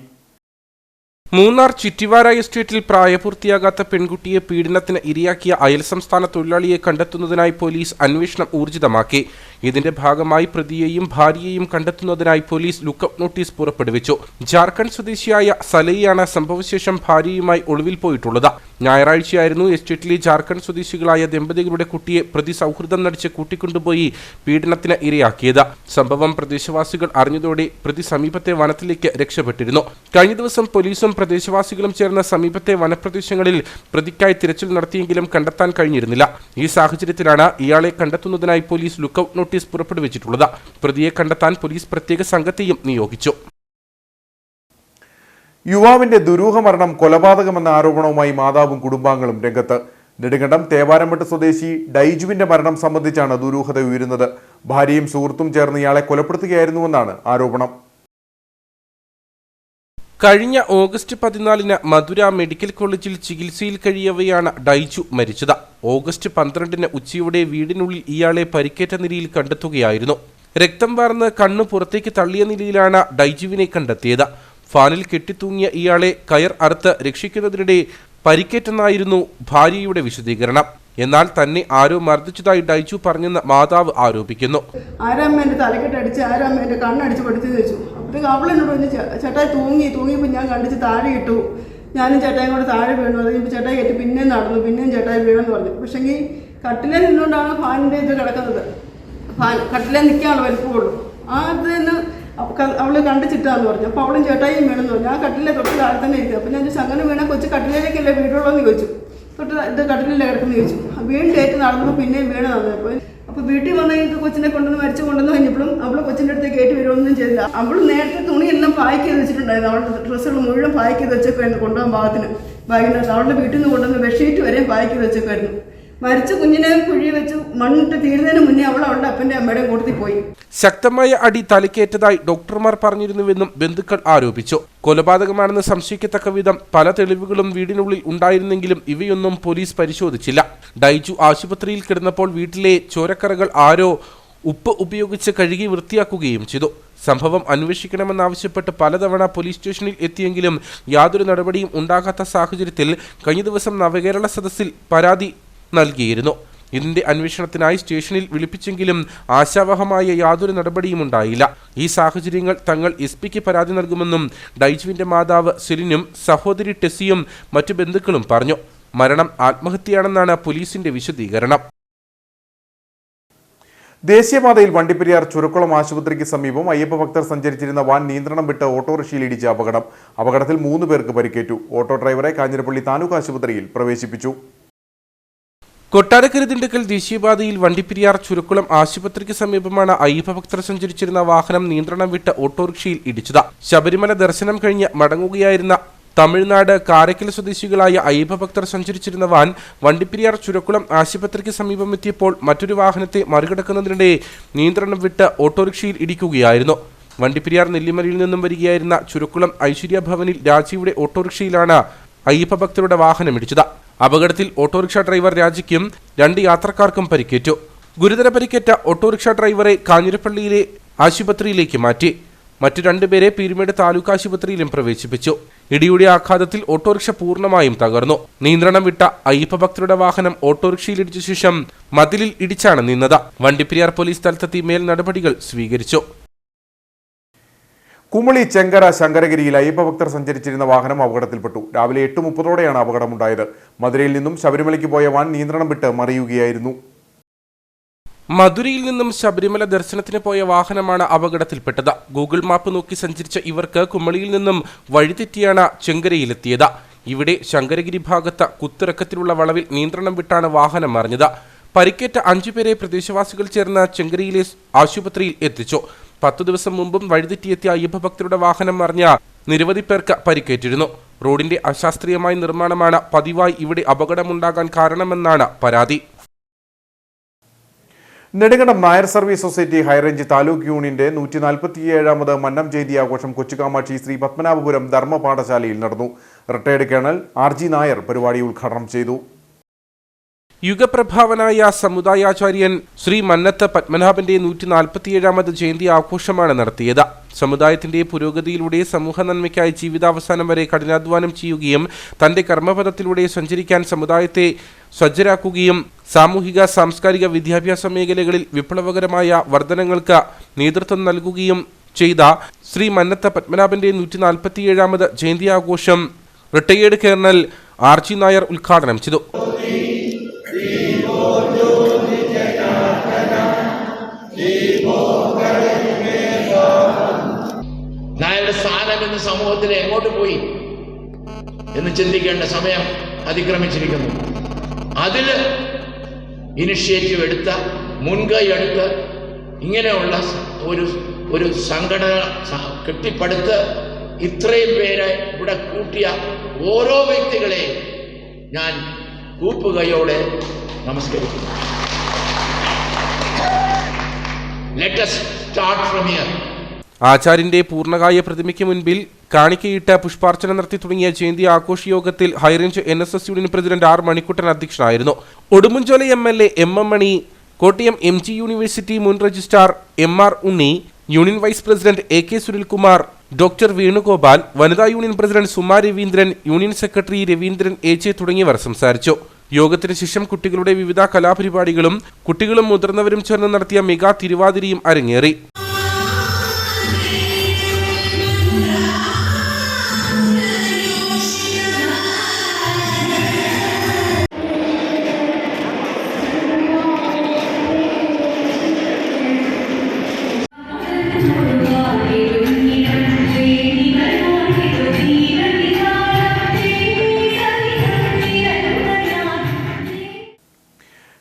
മൂന്നാർ ചിറ്റിവാര എസ്റ്റേറ്റിൽ പ്രായപൂർത്തിയാകാത്ത പെൺകുട്ടിയെ പീഡനത്തിന് ഇരയാക്കിയ അയൽ സംസ്ഥാന തൊഴിലാളിയെ കണ്ടെത്തുന്നതിനായി പോലീസ് അന്വേഷണം ഊർജിതമാക്കി. ഇതിന്റെ ഭാഗമായി പ്രതിയെയും ഭാര്യയെയും കണ്ടെത്തുന്നതിനായി പോലീസ് ലുക്കൌട്ട് നോട്ടീസ് പുറപ്പെടുവിച്ചു. ജാർഖണ്ഡ് സ്വദേശിയായ സലയാണ് സംഭവശേഷം ഭാര്യയുമായി ഒളിവിൽ പോയിട്ടുള്ളത്. ഞായറാഴ്ചയായിരുന്നു എസ്റ്റേറ്റിലെ ജാർഖണ്ഡ് സ്വദേശികളായ ദമ്പതികളുടെ കുട്ടിയെ പ്രതി സൗഹൃദം നടിച്ച് കൂട്ടിക്കൊണ്ടുപോയി പീഡനത്തിന് ഇരയാക്കിയത്. സംഭവം പ്രദേശവാസികൾ അറിഞ്ഞതോടെ പ്രതി സമീപത്തെ വനത്തിലേക്ക് രക്ഷപ്പെട്ടിരുന്നു. കഴിഞ്ഞ ദിവസം പോലീസും പ്രദേശവാസികളും ചേർന്ന് സമീപത്തെ വനപ്രദേശങ്ങളിൽ പ്രതിക്കായി തിരച്ചിൽ നടത്തിയെങ്കിലും കണ്ടെത്താൻ കഴിഞ്ഞിരുന്നില്ല. ഈ സാഹചര്യത്തിലാണ് ഇയാളെ കണ്ടെത്തുന്നതിനായി പോലീസ് ലുക്കൌട്ട് നോട്ടീസ് പുറപ്പെടുവിച്ചിട്ടുള്ളത്. പ്രതിയെ കണ്ടെത്താൻ പോലീസ് പ്രത്യേക സംഘത്തെയും നിയോഗിച്ചു. യുവാവിന്റെ ദുരൂഹ മരണം കൊലപാതകമെന്ന ആരോപണവുമായി മാതാവും കുടുംബാംഗങ്ങളും രംഗത്ത്. നെടുങ്കണ്ടം തേവാരംപെട്ട് സ്വദേശി ഡൈജുവിന്റെ മരണം സംബന്ധിച്ചാണ് ദുരൂഹത ഉയരുന്നത്. ഭാര്യയും സുഹൃത്തും ചേർന്ന് ഇയാളെ കൊലപ്പെടുത്തുകയായിരുന്നുവെന്നാണ് ആരോപണം. കഴിഞ്ഞ ഓഗസ്റ്റ് 14-ന് മധുര മെഡിക്കൽ കോളേജിൽ ചികിത്സയിൽ കഴിയവെയാണ് ഡൈജു മരിച്ചത്. ഓഗസ്റ്റ് 12-ന് ഉച്ചയോടെ വീടിനുള്ളിൽ ഇയാളെ പരിക്കേറ്റ നിലയിൽ കണ്ടെത്തുകയായിരുന്നു. രക്തം വാർന്ന് കണ്ണു പുറത്തേക്ക് തള്ളിയ നിലയിലാണ് ഡൈജുവിനെ കണ്ടെത്തിയത്. ഫാനിൽ കെട്ടിത്തൂങ്ങിയ ഇയാളെ കയർ അറുത്ത് രക്ഷിക്കുന്നതിനിടെ പരിക്കേറ്റെന്നായിരുന്നു ഭാര്യയുടെ വിശദീകരണം. എന്നാൽ തന്നെ ആരോ മർദ്ദിച്ചതായി ഡൈജു പറഞ്ഞെന്ന് മാതാവ് ആരോപിക്കുന്നു. ആരാമ്മേൻ്റെ തലക്കെട്ടടിച്ച് ആരാമ്മേൻ്റെ കണ്ണടിച്ച് പഠിച്ചെന്ന് വെച്ചു. അപ്പോഴത്തേക്ക് അവളെന്നോട് പറഞ്ഞു, ചേട്ടായി തൂങ്ങിയപ്പോൾ ഞാൻ കണ്ടിച്ച് താഴെ ഇട്ടു. ഞാനും ചേട്ടായും കൂടെ താഴെ വീണു. അത് കഴിഞ്ഞപ്പോൾ ചേട്ടായി കയറ്റി പിന്നെയും നടന്നു, പിന്നെയും ചേട്ടായി വീണെന്ന് പറഞ്ഞു. പക്ഷേങ്കിൽ കട്ടിലെ നിന്നുകൊണ്ടാണ് ഫാനിൻ്റെ ഇത് കിടക്കുന്നത്. കട്ടിലെ നിൽക്കാനുള്ള വലിപ്പമുള്ളൂ. അതിന് അവൾ കണ്ടിച്ചിട്ടാന്ന് പറഞ്ഞു. അപ്പോൾ അവളും ചേട്ടായും വീണെന്ന് പറഞ്ഞു. ആ കട്ടിലെ തൊട്ട് താഴെ തന്നെ ഇരിക്കുക. അപ്പോൾ ഞാൻ ചോദിച്ചു, അങ്ങനെ വീണ കൊച്ചു കട്ടിലേക്കല്ലേ വീടുള്ളൂ എന്ന് ചോദിച്ചു. തൊട്ട് ഇത് കട്ടിലല്ലേ കിടക്കുന്നു ചോദിച്ചു. വീണ്ടും കയറ്റി നടന്നപ്പോൾ പിന്നെയും വീണ് നടന്നപ്പോൾ അപ്പോൾ വീട്ടിൽ വന്ന ഇത് കൊച്ചിനെ കൊണ്ടുവന്ന് മരിച്ചു കൊണ്ടുവന്ന് കഴിഞ്ഞപ്പോഴും അവൾ കൊച്ചിൻ്റെ അടുത്ത് കയറ്റി വരുമൊന്നും ചെയ്തില്ല. അവൾ നേരത്തെ തുണിയെല്ലാം പാക്ക് ചെയ്ത് വെച്ചിട്ടുണ്ടായിരുന്നു. അവളുടെ ഡ്രസ്സുകൾ മുഴുവൻ പാക്ക് ചെയ്ത് വെച്ചേക്കുമായിരുന്നു കൊണ്ടുപോകാൻ ഭാഗത്തിന്. ബാഗിനകത്ത് അവളുടെ വീട്ടിൽ നിന്ന് കൊണ്ടുവന്ന് ബെഡ്ഷീറ്റ് വരെയും പാക്ക് ചെയ്ത് വെച്ചേക്കുമായിരുന്നു. മരിച്ച കുഞ്ഞിനെ കുഴി വെച്ച് മണ്ണിട്ട് തീരുന്നതിന് മുന്നേ അവൾ അവളുടെ അപ്പൻ്റെ അമ്മയുടെയും കൂട്ടത്തിൽ പോയി. ശക്തമായ അടി തലക്കേറ്റതായി ഡോക്ടർമാർ പറഞ്ഞിരുന്നുവെന്നും ബന്ധുക്കൾ ആരോപിച്ചു. കൊലപാതകമാണെന്ന് സംശയിക്കത്തക്ക വിധം പല തെളിവുകളും വീടിനുള്ളിൽ ഉണ്ടായിരുന്നെങ്കിലും ഇവയൊന്നും പോലീസ് പരിശോധിച്ചില്ല. ഡൈജു ആശുപത്രിയിൽ കിടന്നപ്പോൾ വീട്ടിലെ ചോരക്കറകൾ ആരോ ഉപ്പ് ഉപയോഗിച്ച് കഴുകി വൃത്തിയാക്കുകയും ചെയ്തു. സംഭവം അന്വേഷിക്കണമെന്നാവശ്യപ്പെട്ട് പലതവണ പോലീസ് സ്റ്റേഷനിൽ എത്തിയെങ്കിലും യാതൊരു നടപടിയും ഉണ്ടാകാത്ത സാഹചര്യത്തിൽ കഴിഞ്ഞ ദിവസം നവകേരള സദസ്സിൽ പരാതി നൽകിയിരുന്നു. ഇതിന്റെ അന്വേഷണത്തിനായി സ്റ്റേഷനിൽ വിളിപ്പിച്ചെങ്കിലും ആശാവഹമായ യാതൊരു നടപടിയും ഉണ്ടായില്ല. ഈ സാഹചര്യങ്ങൾ തങ്ങൾ എസ്.പിക്ക് പരാതി നൽകുമെന്നും ഡൈജുവിന്റെ മാതാവ് സെലിനും സഹോദരി ടെസിയും മറ്റു ബന്ധുക്കളും പറഞ്ഞു. മരണം ആത്മഹത്യയാണെന്നാണ് പോലീസിന്റെ വിശദീകരണം. ദേശീയപാതയിൽ വണ്ടിപ്പെരിയാർ ചുരക്കുളം ആശുപത്രിക്ക് സമീപം അയ്യപ്പ ഭക്തർ സഞ്ചരിച്ചിരുന്ന വാൻ നിയന്ത്രണം വിട്ട് ഓട്ടോറിക്ഷയിൽ ഇടിച്ച അപകടത്തിൽ 3 പേർക്ക് പരിക്കേറ്റു. ഓട്ടോ ഡ്രൈവറെ കാഞ്ഞിരപ്പള്ളി താലൂക്ക് ആശുപത്രിയിൽ പ്രവേശിപ്പിച്ചു. കൊട്ടാരക്കര ദിണ്ടക്കൽ ദേശീയപാതയിൽ വണ്ടിപ്പെരിയാർ ചുരക്കുളം ആശുപത്രിക്ക് സമീപമാണ് അയ്യപ്പ ഭക്തർ സഞ്ചരിച്ചിരുന്ന വാഹനം നിയന്ത്രണം വിട്ട് ഓട്ടോറിക്ഷയിൽ ഇടിച്ചത്. ശബരിമല ദർശനം കഴിഞ്ഞ് മടങ്ങുകയായിരുന്ന തമിഴ്നാട് കാരക്കൽ സ്വദേശികളായ അയ്യപ്പ ഭക്തർ സഞ്ചരിച്ചിരുന്ന വാൻ വണ്ടിപ്പെരിയാർ ചുരക്കുളം ആശുപത്രിക്ക് സമീപമെത്തിയപ്പോൾ മറ്റൊരു വാഹനത്തെ മറികടക്കുന്നതിനിടെ നിയന്ത്രണം വിട്ട് ഓട്ടോറിക്ഷയിൽ ഇടിക്കുകയായിരുന്നു. വണ്ടിപ്പെരിയാർ നെല്ലിമലയിൽ നിന്നും വരികയായിരുന്ന ചുരക്കുളം ഐശ്വര്യ ഭവനിൽ രാജിയുടെ ഓട്ടോറിക്ഷയിലാണ് അയ്യപ്പ ഭക്തരുടെ വാഹനമിടിച്ചത്. അപകടത്തിൽ ഓട്ടോറിക്ഷ ഡ്രൈവർ രാജിക്കും 2 യാത്രക്കാർക്കും പരിക്കേറ്റു. ഗുരുതര പരിക്കേറ്റ ഓട്ടോറിക്ഷ ഡ്രൈവറെ കാഞ്ഞിരപ്പള്ളിയിലെ ആശുപത്രിയിലേക്ക് മാറ്റി. മറ്റു 2 പേരെ പീരുമേട് താലൂക്ക് ആശുപത്രിയിലും പ്രവേശിപ്പിച്ചു. ഇടിയുടെ ആഘാതത്തിൽ ഓട്ടോറിക്ഷ പൂർണ്ണമായും തകർന്നു. നിയന്ത്രണം വിട്ട അയ്യപ്പ ഭക്തരുടെ വാഹനം ഓട്ടോറിക്ഷയിൽ ഇടിച്ച ശേഷം മതിലിൽ ഇടിച്ചാണ് നിന്നത്. വണ്ടിപ്പെരിയാർ പോലീസ് സ്ഥലത്തെത്തി മേൽ നടപടികൾ സ്വീകരിച്ചു. കുമളി ചെങ്കര ശങ്കരഗിരിയിൽ അയ്യപ്പ ഭക്തർ സഞ്ചരിച്ചിരുന്ന വാഹനം അപകടത്തിൽപ്പെട്ടു. രാവിലെ 8:30ഓടെയാണ് അപകടമുണ്ടായത്. മധുരയിൽ നിന്നും ശബരിമലയ്ക്ക് പോയ വാൻ നിയന്ത്രണം വിട്ട് മറിയുകയായിരുന്നു. മധുരയിൽ നിന്നും ശബരിമല ദർശനത്തിന് പോയ വാഹനമാണ് അപകടത്തിൽപ്പെട്ടത്. ഗൂഗിൾ മാപ്പ് നോക്കി സഞ്ചരിച്ച ഇവർക്ക് കുമളിയിൽ നിന്നും വഴിതെറ്റിയാണ് ചെങ്കരയിലെത്തിയത്. ഇവിടെ ശങ്കരഗിരി ഭാഗത്ത് കുത്തിറക്കത്തിലുള്ള വളവിൽ നിയന്ത്രണം വിട്ടാണ് വാഹനം മറിഞ്ഞത്. പരിക്കേറ്റ 5 പേരെ പ്രദേശവാസികൾ ചേർന്ന് ചെങ്കരയിലെ ആശുപത്രിയിൽ എത്തിച്ചു. 10 ദിവസം മുമ്പും വഴിതെറ്റിയെത്തിയ അയ്യപ്പഭക്തരുടെ വാഹനം മറിഞ്ഞ നിരവധി പേർക്ക് പരിക്കേറ്റിരുന്നു. റോഡിന്റെ അശാസ്ത്രീയമായ നിർമ്മാണമാണ് പതിവായി ഇവിടെ അപകടമുണ്ടാകാൻ കാരണമെന്നാണ് പരാതി. Nedumkandam Nair service society high range taluk യൂണിയന്റെ 147ാമത് മന്നം ജയന്തി ആഘോഷം കൊച്ചുകാമാക്ഷി ശ്രീ പത്മനാഭപുരം ധർമ്മ പാഠശാലയിൽ നടന്നു. റിട്ടയർഡ് കേണൽ RG നായർ പരിപാടി ഉദ്ഘാടനം ചെയ്തു. യുഗപ്രഭാവനായ സമുദായാചാര്യൻ ശ്രീ മന്നത്ത് പത്മനാഭന്റെ 147ാമത് ജയന്തി ആഘോഷമാണ് നടത്തിയത്. സമുദായത്തിന്റെ പുരോഗതിയിലൂടെ സമൂഹ നന്മയ്ക്കായി ജീവിതാവസാനം വരെ കഠിനാധ്വാനം ചെയ്യുകയും തന്റെ കർമ്മപഥത്തിലൂടെ സഞ്ചരിക്കാൻ സമുദായത്തെ സജ്ജരാക്കുകയും സാമൂഹിക സാംസ്കാരിക വിദ്യാഭ്യാസ മേഖലകളിൽ വിപ്ലവകരമായ വർധനങ്ങൾക്ക് നേതൃത്വം നൽകുകയും ചെയ്ത ശ്രീ മന്നത്ത് പത്മനാഭന്റെ 147ാമത് ജയന്തി ആഘോഷം റിട്ടയേർഡ് കേണൽ RG നായർ ഉദ്ഘാടനം ചെയ്തു. നായരുടെ സ്ഥാനം ഇന്ന് സമൂഹത്തിൽ എങ്ങോട്ട് പോയി എന്ന് ചിന്തിക്കേണ്ട സമയം അതിക്രമിച്ചിരിക്കുന്നു. അതിൽ ഇനിഷ്യേറ്റീവ് എടുത്ത, മുൻകൈ എടുത്ത് ഇങ്ങനെയുള്ള ഒരു സംഘടന കെട്ടിപ്പടുത്ത് ഇത്രയും പേരെ ഇവിടെ കൂട്ടിയ ഓരോ വ്യക്തികളെ ഞാൻ കൂപ്പുകയോടെ നമസ്കരിക്കുന്നു. Let us start from here. ആചാര്യന്റെ പൂർണ്ണകായ പ്രതിമയ്ക്ക് മുൻപിൽ കാണിക്കയിട്ട് പുഷ്പാർച്ചന നടത്തി തുടങ്ങിയ ജയന്തി ആഘോഷ യോഗത്തിൽ high range NSS union president R Manikuttan അധ്യക്ഷനായിരുന്നു. Udumbanchola MLA MM Mani, Kottayam MG university മുൻ registrar MR Unni, union vice president AK Sunilkumar, doctor Venugopal, വനിതാ union president Suma Raveendran, union secretary Raveendran AJ തുടങ്ങിയവർ സംസാരിച്ചു. യോഗത്തിന് ശേഷം കുട്ടികളുടെ വിവിധ കലാപരിപാടികളും കുട്ടികളും മുതിർന്നവരും ചേർന്ന് നടത്തിയ മെഗാ തിരുവാതിരയും അരങ്ങേറി.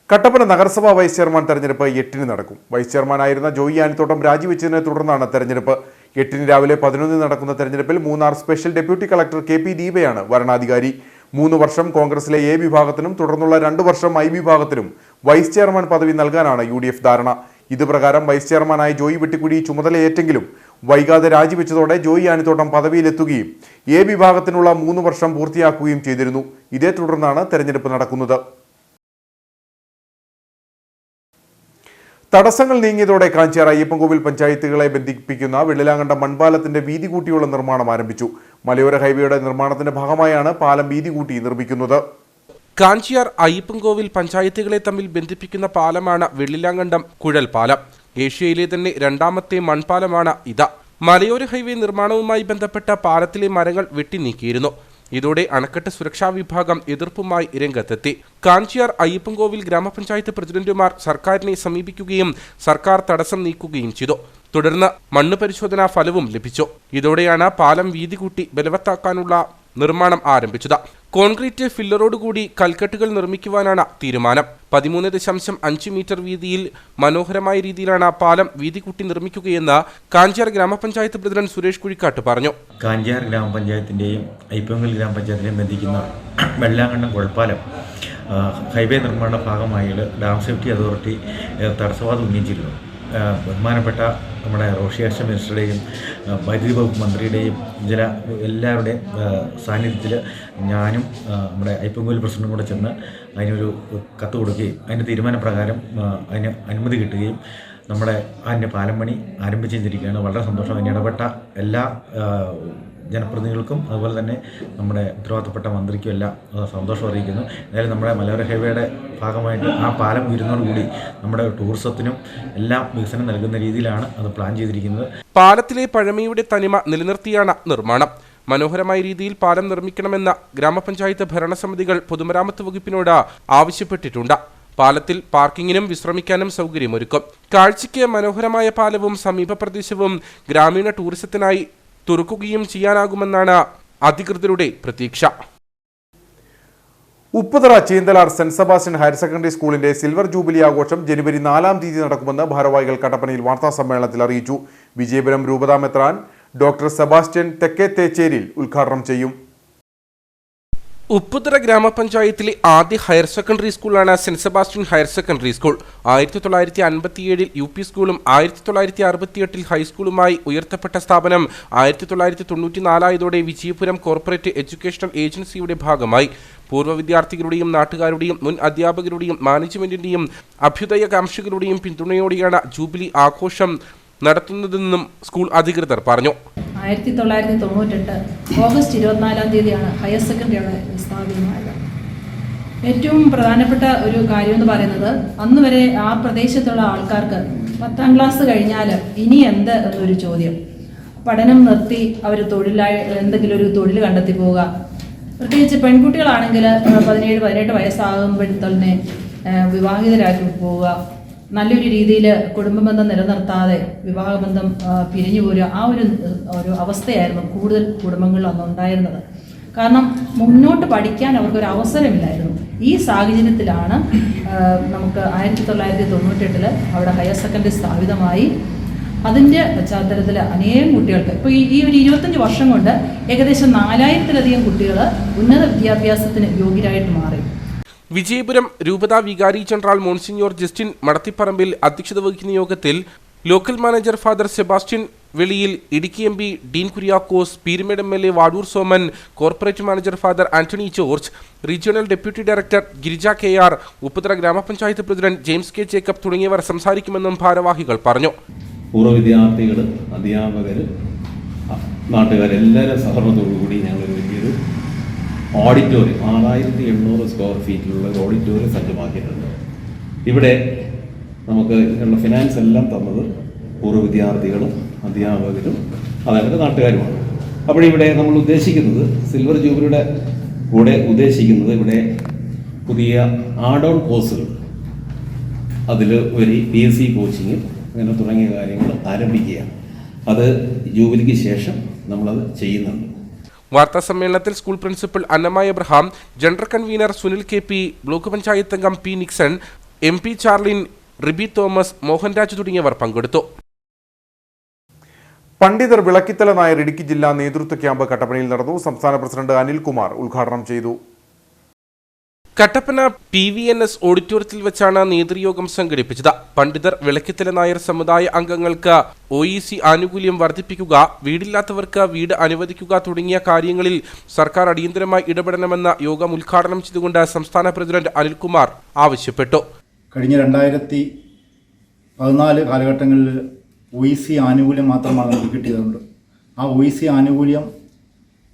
കട്ടപ്പന നഗരസഭാ വൈസ് ചെയർമാൻ തെരഞ്ഞെടുപ്പ് 8-ന് നടക്കും. വൈസ് ചെയർമാനായിരുന്ന ജോയി ആനിത്തോട്ടം രാജിവെച്ചതിനെ തുടർന്നാണ് തെരഞ്ഞെടുപ്പ്. 8-ന് രാവിലെ 11-ന് നടക്കുന്ന തെരഞ്ഞെടുപ്പിൽ Munnar special deputy collector KP ദീപയാണ് വരണാധികാരി. 3 വർഷം കോൺഗ്രസിലെ A വിഭാഗത്തിനും തുടർന്നുള്ള 2 വർഷം I വിഭാഗത്തിനും വൈസ് ചെയർമാൻ പദവി നൽകാനാണ് UDF ധാരണ. ഇതുപ്രകാരം വൈസ് ചെയർമാനായി ജോയി വെട്ടിക്കുടി ചുമതലയേറ്റെങ്കിലും വൈകാതെ രാജിവെച്ചതോടെ ജോയി ആനിത്തോട്ടം പദവിയിലെത്തുകയും A വിഭാഗത്തിനുള്ള 3 വർഷം പൂർത്തിയാക്കുകയും ചെയ്തിരുന്നു. ഇതേ തുടർന്നാണ് തെരഞ്ഞെടുപ്പ് നടക്കുന്നത്. തടസ്സങ്ങൾ നീങ്ങിയതോടെ കാഞ്ചിയാർ അയ്യപ്പൻകോവിൽ പഞ്ചായത്തുകളെ ബന്ധിപ്പിക്കുന്ന വെള്ളിലാങ്കണ്ടം മൺപാലത്തിന്റെ വീതി കൂട്ടിയുള്ള നിർമ്മാണം ആരംഭിച്ചു. മലയോര ഹൈവേയുടെ നിർമ്മാണത്തിന്റെ ഭാഗമായാണ് പാലം വീതി കൂട്ടി നിർമ്മിക്കുന്നത്. കാഞ്ചിയാർ അയ്യപ്പൻകോവിൽ പഞ്ചായത്തുകളെ തമ്മിൽ ബന്ധിപ്പിക്കുന്ന പാലമാണ് വെള്ളിലാങ്കണ്ടം കുഴൽ പാലം. ഏഷ്യയിലെ തന്നെ 2ാമത്തെ മൺപാലമാണ് ഇത്. മലയോര ഹൈവേ നിർമ്മാണവുമായി ബന്ധപ്പെട്ട പാലത്തിലെ മരങ്ങൾ വെട്ടിനീക്കിയിരുന്നു. ഇതോടെ അണക്കെട്ട് സുരക്ഷാ വിഭാഗം എതിർപ്പുമായി രംഗത്തെത്തി. കാഞ്ചിയാർ അയ്യപ്പൻകോവിൽ ഗ്രാമപഞ്ചായത്ത് പ്രസിഡന്റുമാർ സർക്കാരിനെ സമീപിക്കുകയും സർക്കാർ തടസ്സം നീക്കുകയും ചെയ്തു. തുടർന്ന് മണ്ണ് പരിശോധനാ ഫലവും ലഭിച്ചു. ഇതോടെയാണ് പാലം വീതി കൂട്ടി ബലവത്താക്കാനുള്ള നിർമ്മാണം ആരംഭിച്ചത്. കോൺക്രീറ്റ് ഫില്ലറോടുകൂടി കൽക്കെട്ടുകൾ നിർമ്മിക്കുവാനാണ് തീരുമാനം. 13.5 മീറ്റർ വീതിയിൽ മനോഹരമായ രീതിയിലാണ് പാലം വീതി കൂട്ടി നിർമ്മിക്കുകയെന്ന് കാഞ്ചിയാർ ഗ്രാമപഞ്ചായത്ത് പ്രസിഡന്റ് സുരേഷ് കുഴിക്കാട്ട് പറഞ്ഞു. കാഞ്ചിയാർ ഗ്രാമപഞ്ചായത്തിന്റെയും അയ്യപ്പൻകോവിൽ ഗ്രാമപഞ്ചായത്തിനെയും ബന്ധിക്കുന്ന വെള്ളാങ്കണ്ടം കുഴൽപ്പാലം ഹൈവേ നിർമ്മാണ ഭാഗമായി ഡാം സേഫ്റ്റി അതോറിറ്റി തടസ്സവാദം ഉന്നയിച്ചിരുന്നു. ബഹുമാനപ്പെട്ട നമ്മുടെ റോഷി അഗസ്റ്റിൻ മിനിസ്റ്ററുടെയും വൈദ്യുതി വകുപ്പ് മന്ത്രിയുടെയും എല്ലാവരുടെയും സാന്നിധ്യത്തിൽ ഞാനും നമ്മുടെ അയ്യപ്പൻകോവിൽ പ്രസിഡന്റും കൂടെ ചെന്ന് അതിനൊരു കത്ത് കൊടുക്കുകയും അതിൻ്റെ തീരുമാനപ്രകാരം അതിന് അനുമതി കിട്ടുകയും നമ്മുടെ അതിൻ്റെ പാലം പണി ആരംഭിച്ചിരിക്കുകയാണ്. വളരെ സന്തോഷം. അതിന് ഇടപെട്ട എല്ലാ ജനപ്രതിനിധികൾക്കും അതുപോലെ തന്നെ നമ്മുടെ ഉത്തരവാദിത്തപ്പെട്ട മന്ത്രിക്കും എല്ലാം സന്തോഷം അറിയിക്കുന്നു. എന്തായാലും നമ്മുടെ മലയോര ഹൈവേയുടെ ഭാഗമായിട്ട് ആ പാലം ഉയരുന്നതോടുകൂടി നമ്മുടെ ടൂറിസത്തിനും എല്ലാം വികസനം നൽകുന്ന രീതിയിലാണ് അത് പ്ലാൻ ചെയ്തിരിക്കുന്നത്. പാലത്തിലെ പഴമയുടെ തനിമ നിലനിർത്തിയാണ് നിർമ്മാണം. മനോഹരമായ രീതിയിൽ പാലം നിർമ്മിക്കണമെന്ന ഗ്രാമപഞ്ചായത്ത് ഭരണസമിതികൾ പൊതുമരാമത്ത് വകുപ്പിനോട് ആവശ്യപ്പെട്ടിട്ടുണ്ട്. പാലത്തിൽ പാർക്കിങ്ങിനും വിശ്രമിക്കാനും സൗകര്യമൊരുക്കും. കാഴ്ചയ്ക്ക് മനോഹരമായ പാലവും സമീപ പ്രദേശവും ഗ്രാമീണ ടൂറിസത്തിനായി തുറക്കുകയും ചെയ്യാനാകുമെന്നാണ് അധികൃതരുടെ പ്രതീക്ഷ. Upputhara Cheenthalar saint Sebastian higher secondary സ്കൂളിന്റെ സിൽവർ ജൂബിലി ആഘോഷം ജനുവരി 4-ാം തീയതി നടക്കുമെന്ന് ഭാരവാഹികൾ കട്ടപ്പനയിൽ വാർത്താസമ്മേളനത്തിൽ അറിയിച്ചു. വിജയപുരം രൂപതാ മെത്രാൻ ഡോക്ടർ സെബാസ്റ്റ്യൻ തെക്കേത്തേച്ചേരിൽ ഉദ്ഘാടനം ചെയ്യും. ഉപ്പുതറ ഗ്രാമപഞ്ചായത്തിലെ ആദ്യ ഹയർ സെക്കൻഡറി സ്കൂളാണ് saint Sebastian higher secondary school. 1957 UP സ്കൂളും 1968 ഹൈസ്കൂളുമായി ഉയർത്തപ്പെട്ട സ്ഥാപനം 1994 വിജയപുരം കോർപ്പറേറ്റ് എഡ്യൂക്കേഷണൽ ഏജൻസിയുടെ ഭാഗമായി. പൂർവ്വ വിദ്യാർത്ഥികളുടെയും നാട്ടുകാരുടെയും മുൻ അധ്യാപകരുടെയും മാനേജ്മെന്റിന്റെയും അഭ്യുദയകാംക്ഷികളുടെയും പിന്തുണയോടെയാണ് ജൂബിലി ആഘോഷം നടത്തുന്നതെന്നും സ്കൂൾ അധികൃതർ പറഞ്ഞു. 1998 ഓഗസ്റ്റ് 24-ാം തീയതിയാണ് ഹയർ സെക്കൻഡറി അവിടെ സ്ഥാപിതമായത്. ഏറ്റവും പ്രധാനപ്പെട്ട ഒരു കാര്യമെന്ന് പറയുന്നത് അന്ന് വരെ ആ പ്രദേശത്തുള്ള ആൾക്കാർക്ക് 10ാം ക്ലാസ് കഴിഞ്ഞാൽ ഇനി എന്ത് എന്നൊരു ചോദ്യം. പഠനം നിർത്തി അവർ എന്തെങ്കിലും ഒരു തൊഴിൽ കണ്ടെത്തി പോവുക. പ്രത്യേകിച്ച് പെൺകുട്ടികളാണെങ്കിൽ 17-18 വയസ്സാകുമ്പോൾ തന്നെ വിവാഹിതരാക്കി പോവുക. നല്ലൊരു രീതിയിൽ കുടുംബബന്ധം നിലനിർത്താതെ വിവാഹബന്ധം പിരിഞ്ഞു പോരുക. ആ ഒരു അവസ്ഥയായിരുന്നു കൂടുതൽ കുടുംബങ്ങളിൽ അന്നുണ്ടായിരുന്നത്. കാരണം മുന്നോട്ട് പഠിക്കാൻ അവർക്കൊരു അവസരമില്ലായിരുന്നു. ഈ സാഹചര്യത്തിലാണ് നമുക്ക് 1998 അവിടെ ഹയർ സെക്കൻഡറി സ്ഥാപിതമായി. അതിൻ്റെ പശ്ചാത്തലത്തിൽ അനേകം കുട്ടികൾക്ക് ഇപ്പോൾ ഈ ഒരു 25 വർഷം കൊണ്ട് ഏകദേശം 4000-ലധികം കുട്ടികൾ ഉന്നത വിദ്യാഭ്യാസത്തിന് യോഗ്യരായിട്ട് മാറി. വിജയപുരം രൂപതാ വികാരി ജനറൽ മോൺസിഞ്ഞോർ ജസ്റ്റിൻ മടത്തിപ്പറമ്പിൽ അധ്യക്ഷത വഹിക്കുന്ന യോഗത്തിൽ local manager father Sebastian Veliyil, Idukki MP Dean Kuriakose, Peermade MLA Vazhoor Soman, corporate manager father Antony George, regional deputy director Girija KR, Upputhara Grama Panchayat president James K Jacob തുടങ്ങിയവർ സംസാരിക്കുമെന്നും ഭാരവാഹികൾ പറഞ്ഞു. പൂർവ്വ വിദ്യാർത്ഥികൾ, അധ്യാപകർ, നാട്ടുകാരെല്ലാവരും സഹകരണത്തോടുകൂടി ഞങ്ങളൊരു വലിയൊരു ഓഡിറ്റോറിയം 6800 സ്ക്വയർ ഫീറ്റിലുള്ള ഒരു ഓഡിറ്റോറിയം സജ്ജമാക്കിയിട്ടുണ്ട്. ഇവിടെ നമുക്ക് ഉള്ള ഫിനാൻസ് എല്ലാം തന്നത് പൂർവ്വ വിദ്യാർത്ഥികളും അധ്യാപകരും അതായത് നാട്ടുകാരുമാണ്. അപ്പോൾ ഇവിടെ നമ്മൾ ഉദ്ദേശിക്കുന്നത് സിൽവർ ജൂബിലിയുടെ കൂടെ ഉദ്ദേശിക്കുന്നത് ഇവിടെ പുതിയ ആഡ് ഓൺ കോഴ്സുകൾ, അതിൽ ഒരു PSC കോച്ചിങ് അങ്ങനെ തുടങ്ങിയ കാര്യങ്ങൾ ആരംഭിക്കുകയാണ്. അത് ജൂബിലിക്ക് ശേഷം നമ്മളത് ചെയ്യുന്നുണ്ട്. വാർത്താ സമ്മേളനത്തിൽ school principal Annamaya Abraham, general convener Sunil KP, block panchayat അംഗം P നിക്സൺ, MP ചാർലിൻ, റിബി തോമസ്, മോഹൻരാജ് തുടങ്ങിയവർ പങ്കെടുത്തു. പണ്ഡിതർ വിളക്കിത്തല നായർ ഇടുക്കി ജില്ലാ നേതൃത്വ ക്യാമ്പ് കട്ടപ്പനയിൽ നടന്നു. സംസ്ഥാന പ്രസിഡന്റ് അനിൽകുമാർ ഉദ്ഘാടനം ചെയ്തു. കട്ടപ്പന PVNS ഓഡിറ്റോറിയത്തിൽ വെച്ചാണ് നേതൃയോഗം സംഘടിപ്പിച്ചത്. പണ്ഡിതർ വിളക്കിത്തല നായർ സമുദായ അംഗങ്ങൾക്ക് OEC ആനുകൂല്യം വർദ്ധിപ്പിക്കുക, വീടില്ലാത്തവർക്ക് വീട് അനുവദിക്കുക തുടങ്ങിയ കാര്യങ്ങളിൽ സർക്കാർ അടിയന്തരമായി ഇടപെടണമെന്ന് യോഗം ഉദ്ഘാടനം ചെയ്തുകൊണ്ട് സംസ്ഥാന പ്രസിഡന്റ് അനിൽകുമാർ ആവശ്യപ്പെട്ടു. കഴിഞ്ഞ 2014 കാലഘട്ടങ്ങളിൽ OEC ആനുകൂല്യം മാത്രമാണ് നമുക്ക് കിട്ടിയതുകൊണ്ട് ആ OEC ആനുകൂല്യം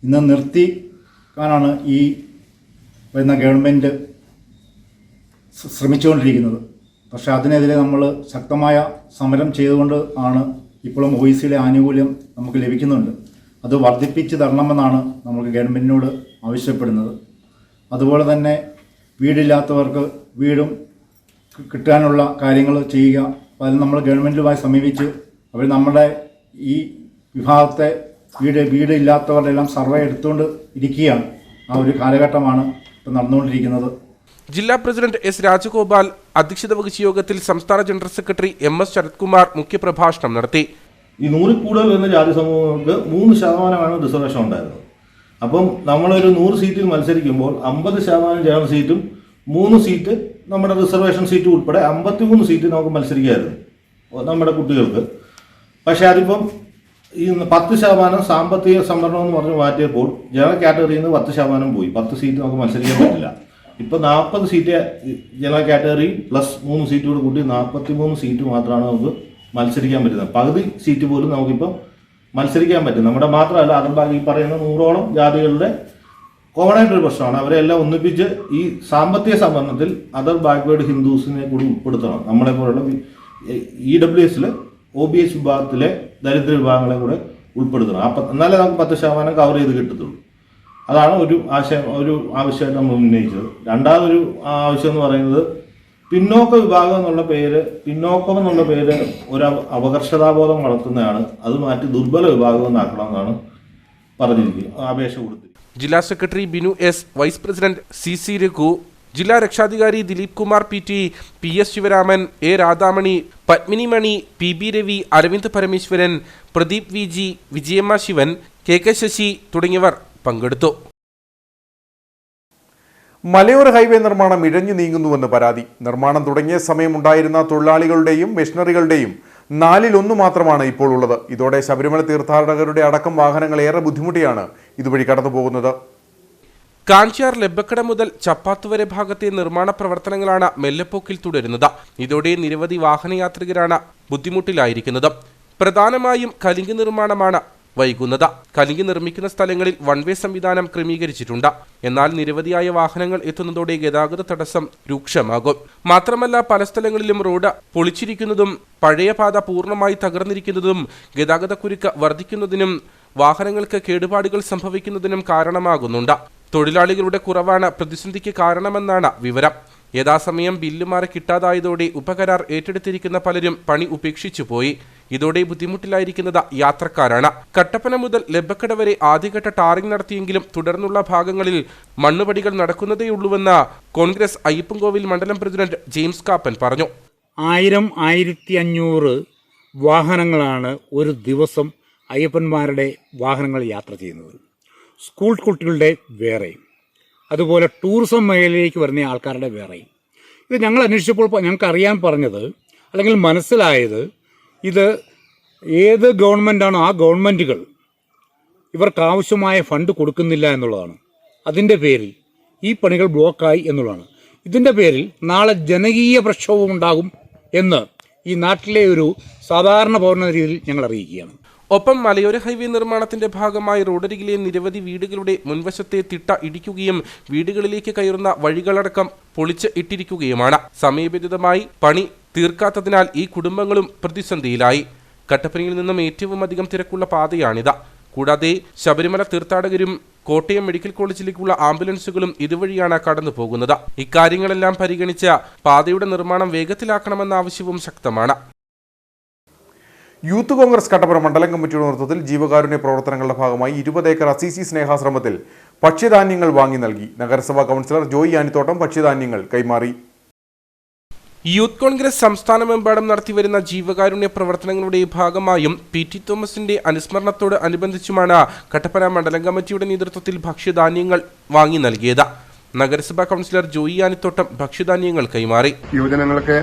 ഇന്ന് നിർത്തിക്കാനാണ് ഈ വരുന്ന ഗവൺമെൻറ് ശ്രമിച്ചുകൊണ്ടിരിക്കുന്നത്. പക്ഷേ അതിനെതിരെ നമ്മൾ ശക്തമായ സമരം ചെയ്തുകൊണ്ട് ആണ് ഇപ്പോഴും OECയുടെ ആനുകൂല്യം നമുക്ക് ലഭിക്കുന്നുണ്ട്. അത് വർദ്ധിപ്പിച്ച് തരണമെന്നാണ് നമുക്ക് ഗവൺമെൻറ്റിനോട് ആവശ്യപ്പെടുന്നത്. അതുപോലെ തന്നെ വീടില്ലാത്തവർക്ക് വീടും കിട്ടാനുള്ള കാര്യങ്ങൾ ചെയ്യുക. അതിൽ നമ്മൾ ഗവൺമെൻറ്റുമായി സമീപിച്ച് അവർ നമ്മുടെ ഈ വിഭാഗത്തെ വീടില്ലാത്തവരുടെ എല്ലാം സർവേ എടുത്തുകൊണ്ട് ഇരിക്കുകയാണ്. ആ ഒരു കാലഘട്ടമാണ് ഇപ്പോൾ നടന്നുകൊണ്ടിരിക്കുന്നത്. ജില്ലാ പ്രസിഡന്റ് S രാജഗോപാൽ അധ്യക്ഷത വഹിച്ച യോഗത്തിൽ സംസ്ഥാന ജനറൽ സെക്രട്ടറി MS ശരത്കുമാർ മുഖ്യപ്രഭാഷണം നടത്തി. ഈ 100 കൂടുതൽ വരുന്ന ജാതി സമൂഹങ്ങൾക്ക് 3% റിസർവേഷൻ ഉണ്ടായിരുന്നത്. അപ്പം നമ്മളൊരു 100 സീറ്റിൽ മത്സരിക്കുമ്പോൾ 50% ജനറൽ സീറ്റും 3 സീറ്റ് നമ്മുടെ റിസർവേഷൻ സീറ്റ് ഉൾപ്പെടെ 53 സീറ്റ് നമുക്ക് മത്സരിക്കായിരുന്നു നമ്മുടെ കുട്ടികൾക്ക്. പക്ഷേ അതിപ്പം ഈ 10% സാമ്പത്തിക സംവരണം എന്ന് പറഞ്ഞ് മാറ്റിയപ്പോൾ ജനറൽ കാറ്റഗറിയിൽ നിന്ന് 10% പോയി. 10 സീറ്റ് നമുക്ക് മത്സരിക്കാൻ പറ്റില്ല. ഇപ്പോൾ 40 seat general category plus 3 seat കൂടെ കൂട്ടി 43 സീറ്റ് മാത്രമാണ് നമുക്ക് മത്സരിക്കാൻ പറ്റുന്നത്. പകുതി സീറ്റ് പോലും നമുക്കിപ്പം മത്സരിക്കാൻ പറ്റും. നമ്മുടെ മാത്രമല്ല, അതർ ഈ പറയുന്ന 100ഓളം ജാതികളുടെ കോമണായിട്ടൊരു പ്രശ്നമാണ്. അവരെല്ലാം ഒന്നിപ്പിച്ച് ഈ സാമ്പത്തിക സംവരണത്തിൽ അതർ ബാക്ക്വേർഡ് ഹിന്ദുസിനെ കൂടി ഉൾപ്പെടുത്തണം. നമ്മളെപ്പോലുള്ള EWS OBS വിഭാഗത്തിലെ ദരിദ്ര വിഭാഗങ്ങളെ കൂടെ ഉൾപ്പെടുത്തണം. എന്നാലേ നമുക്ക് 10% കവർ ചെയ്ത് കിട്ടത്തുള്ളൂ. അതാണ് ഒരു ആവശ്യമായിട്ട് നമ്മൾ ഉന്നയിച്ചത്. രണ്ടാമതൊരു ആവശ്യം എന്ന് പറയുന്നത് പിന്നോക്ക വിഭാഗം എന്നുള്ള പേര്, പിന്നോക്കം എന്നുള്ള പേര് ഒരു അപകർഷതാബോധം വളർത്തുന്നതാണ്. അത് മാറ്റി ദുർബല വിഭാഗം എന്നാക്കണമെന്നാണ് പറഞ്ഞിരിക്കുന്നത്, അപേക്ഷ കൊടുത്തിരിക്കുന്നത്. ജില്ലാ secretary Binu S, vice president CC Raghu, ജില്ലാ രക്ഷാധികാരി Dileep Kumar PT, PS Sivaraman, A Radhamani, Padmini money, PB Ravi, Aravind Parameswaran, Pradeep VG, Vijayamma Shivan, KK Sasi തുടങ്ങിയവർ പങ്കെടുത്തു. മലയോര ഹൈവേ നിർമ്മാണം ഇഴഞ്ഞു നീങ്ങുന്നുവെന്ന് പരാതി. നിർമ്മാണം തുടങ്ങിയ സമയമുണ്ടായിരുന്ന തൊഴിലാളികളുടെയും മെഷീനറികളുടെയും 1/4 മാത്രമാണ് ഇപ്പോൾ ഉള്ളത്. ഇതോടെ ശബരിമല തീർത്ഥാടകരുടെ അടക്കം വാഹനങ്ങൾ ഏറെ ബുദ്ധിമുട്ടിയാണ് ഇതുവഴി കടന്നുപോകുന്നത്. കാഞ്ചാർ ലെബക്കട മുതൽ ചപ്പാത്ത് വരെ ഭാഗത്തെ നിർമ്മാണ പ്രവർത്തനങ്ങളാണ് മെല്ലെപ്പോക്കിൽ തുടരുന്നത്. ഇതോടെ നിരവധി വാഹനയാത്രികരാണ് ബുദ്ധിമുട്ടിലായിരിക്കുന്നത്. പ്രധാനമായും കലിങ്ക് നിർമ്മാണമാണ് വൈകുന്നത്. കലിങ്ക് നിർമ്മിക്കുന്ന സ്ഥലങ്ങളിൽ വൺവേ സംവിധാനം ക്രമീകരിച്ചിട്ടുണ്ട്. എന്നാൽ നിരവധിയായ വാഹനങ്ങൾ എത്തുന്നതോടെ ഗതാഗത തടസ്സം രൂക്ഷമാകും. മാത്രമല്ല പല സ്ഥലങ്ങളിലും റോഡ് പൊളിച്ചിരിക്കുന്നതും പഴയ പാത പൂർണ്ണമായി തകർന്നിരിക്കുന്നതും ഗതാഗതക്കുരുക്ക് വർദ്ധിക്കുന്നതിനും വാഹനങ്ങൾക്ക് കേടുപാടുകൾ സംഭവിക്കുന്നതിനും കാരണമാകുന്നുണ്ട്. തൊഴിലാളികളുടെ കുറവാണ് പ്രതിസന്ധിക്ക് കാരണമെന്നാണ് വിവരം. യഥാസമയം ബില്ല് മാറി കിട്ടാതായതോടെ ഉപകരാർ ഏറ്റെടുത്തിരിക്കുന്ന പലരും പണി ഉപേക്ഷിച്ചു പോയി. ഇതോടെ ബുദ്ധിമുട്ടിലായിരിക്കുന്നത് യാത്രക്കാരാണ്. കട്ടപ്പന മുതൽ ലെബക്കട വരെ ആദ്യഘട്ട ടാറിംഗ് നടത്തിയെങ്കിലും തുടർന്നുള്ള ഭാഗങ്ങളിൽ മണ്ണുപടികൾ നടക്കുന്നതേയുള്ളൂവെന്ന് കോൺഗ്രസ് അയ്യപ്പൻകോവിൽ മണ്ഡലം പ്രസിഡന്റ് ജെയിംസ് കാപ്പൻ പറഞ്ഞു. 1000-1500 വാഹനങ്ങളാണ് ഒരു ദിവസം അയ്യപ്പന്മാരുടെ വാഹനങ്ങൾ യാത്ര ചെയ്യുന്നത്. സ്കൂൾ കുട്ടികളുടെ വേറെയും, അതുപോലെ ടൂറിസം മേഖലയിലേക്ക് വരുന്ന ആൾക്കാരുടെ വേറെയും. ഇത് ഞങ്ങൾ അന്വേഷിച്ചപ്പോൾ ഞങ്ങൾക്ക് അറിയാൻ പറഞ്ഞത്, അല്ലെങ്കിൽ മനസ്സിലായത്, ഇത് ഏത് ഗവൺമെൻറ്റാണോ ആ ഗവൺമെൻറ്റുകൾ ഇവർക്ക് ആവശ്യമായ ഫണ്ട് കൊടുക്കുന്നില്ല എന്നുള്ളതാണ്. അതിൻ്റെ പേരിൽ ഈ പണികൾ ബ്ലോക്കായി എന്നുള്ളതാണ്. ഇതിൻ്റെ പേരിൽ നാളെ ജനകീയ പ്രക്ഷോഭം ഉണ്ടാകും എന്ന് ഈ നാട്ടിലെ ഒരു സാധാരണ പൗരനെന്ന രീതിയിൽ ഞങ്ങൾ അറിയിക്കുകയാണ്. ഒപ്പം മലയോര ഹൈവേ നിർമ്മാണത്തിന്റെ ഭാഗമായി റോഡരികിലെ നിരവധി വീടുകളുടെ മുൻവശത്തെ തിട്ട ഇടിക്കുകയും വീടുകളിലേക്ക് കയറുന്ന വഴികളടക്കം പൊളിച്ച് ഇട്ടിരിക്കുകയുമാണ്. സമയബന്ധിതമായി പണി തീർക്കാത്തതിനാൽ ഈ കുടുംബങ്ങളും പ്രതിസന്ധിയിലായി. കട്ടപ്പനയിൽ നിന്നും ഏറ്റവും അധികം തിരക്കുള്ള പാതയാണിത്. കൂടാതെ ശബരിമല തീർത്ഥാടകരും കോട്ടയം മെഡിക്കൽ കോളേജിലേക്കുള്ള ആംബുലൻസുകളും ഇതുവഴിയാണ് കടന്നു പോകുന്നത്. ഇക്കാര്യങ്ങളെല്ലാം പരിഗണിച്ച് പാതയുടെ നിർമ്മാണം വേഗത്തിലാക്കണമെന്ന ആവശ്യവും ശക്തമാണ്. യൂത്ത് കോൺഗ്രസ് കട്ടപ്പന മണ്ഡലം കമ്മിറ്റിയുടെ നേതൃത്വത്തിൽ ജീവകാരുണ്യ പ്രവർത്തനങ്ങളുടെ ഭാഗമായി 20 ഏക്കർ അസീസി സ്നേഹാശ്രമത്തിൽ ഭക്ഷ്യധാന്യങ്ങൾ വാങ്ങി നൽകി. നഗരസഭാ കൗൺസിലർ ജോയി ആനിത്തോട്ടം ഭക്ഷ്യധാന്യങ്ങൾ കൈമാറി. യൂത്ത് കോൺഗ്രസ് സംസ്ഥാനമെമ്പാടും നടത്തിവരുന്ന ജീവകാരുണ്യ പ്രവർത്തനങ്ങളുടെ ഭാഗമായും PT തോമസിന്റെ അനുസ്മരണത്തോട് അനുബന്ധിച്ചുമാണ് കട്ടപ്പന മണ്ഡലം കമ്മിറ്റിയുടെ നേതൃത്വത്തിൽ ഭക്ഷ്യധാന്യങ്ങൾ വാങ്ങി നൽകിയത്. നഗരസഭാ കൗൺസിലർ ജോയി ആനിത്തോട്ടം ഭക്ഷ്യധാന്യങ്ങൾ കൈമാറി. യുവജനങ്ങൾക്ക്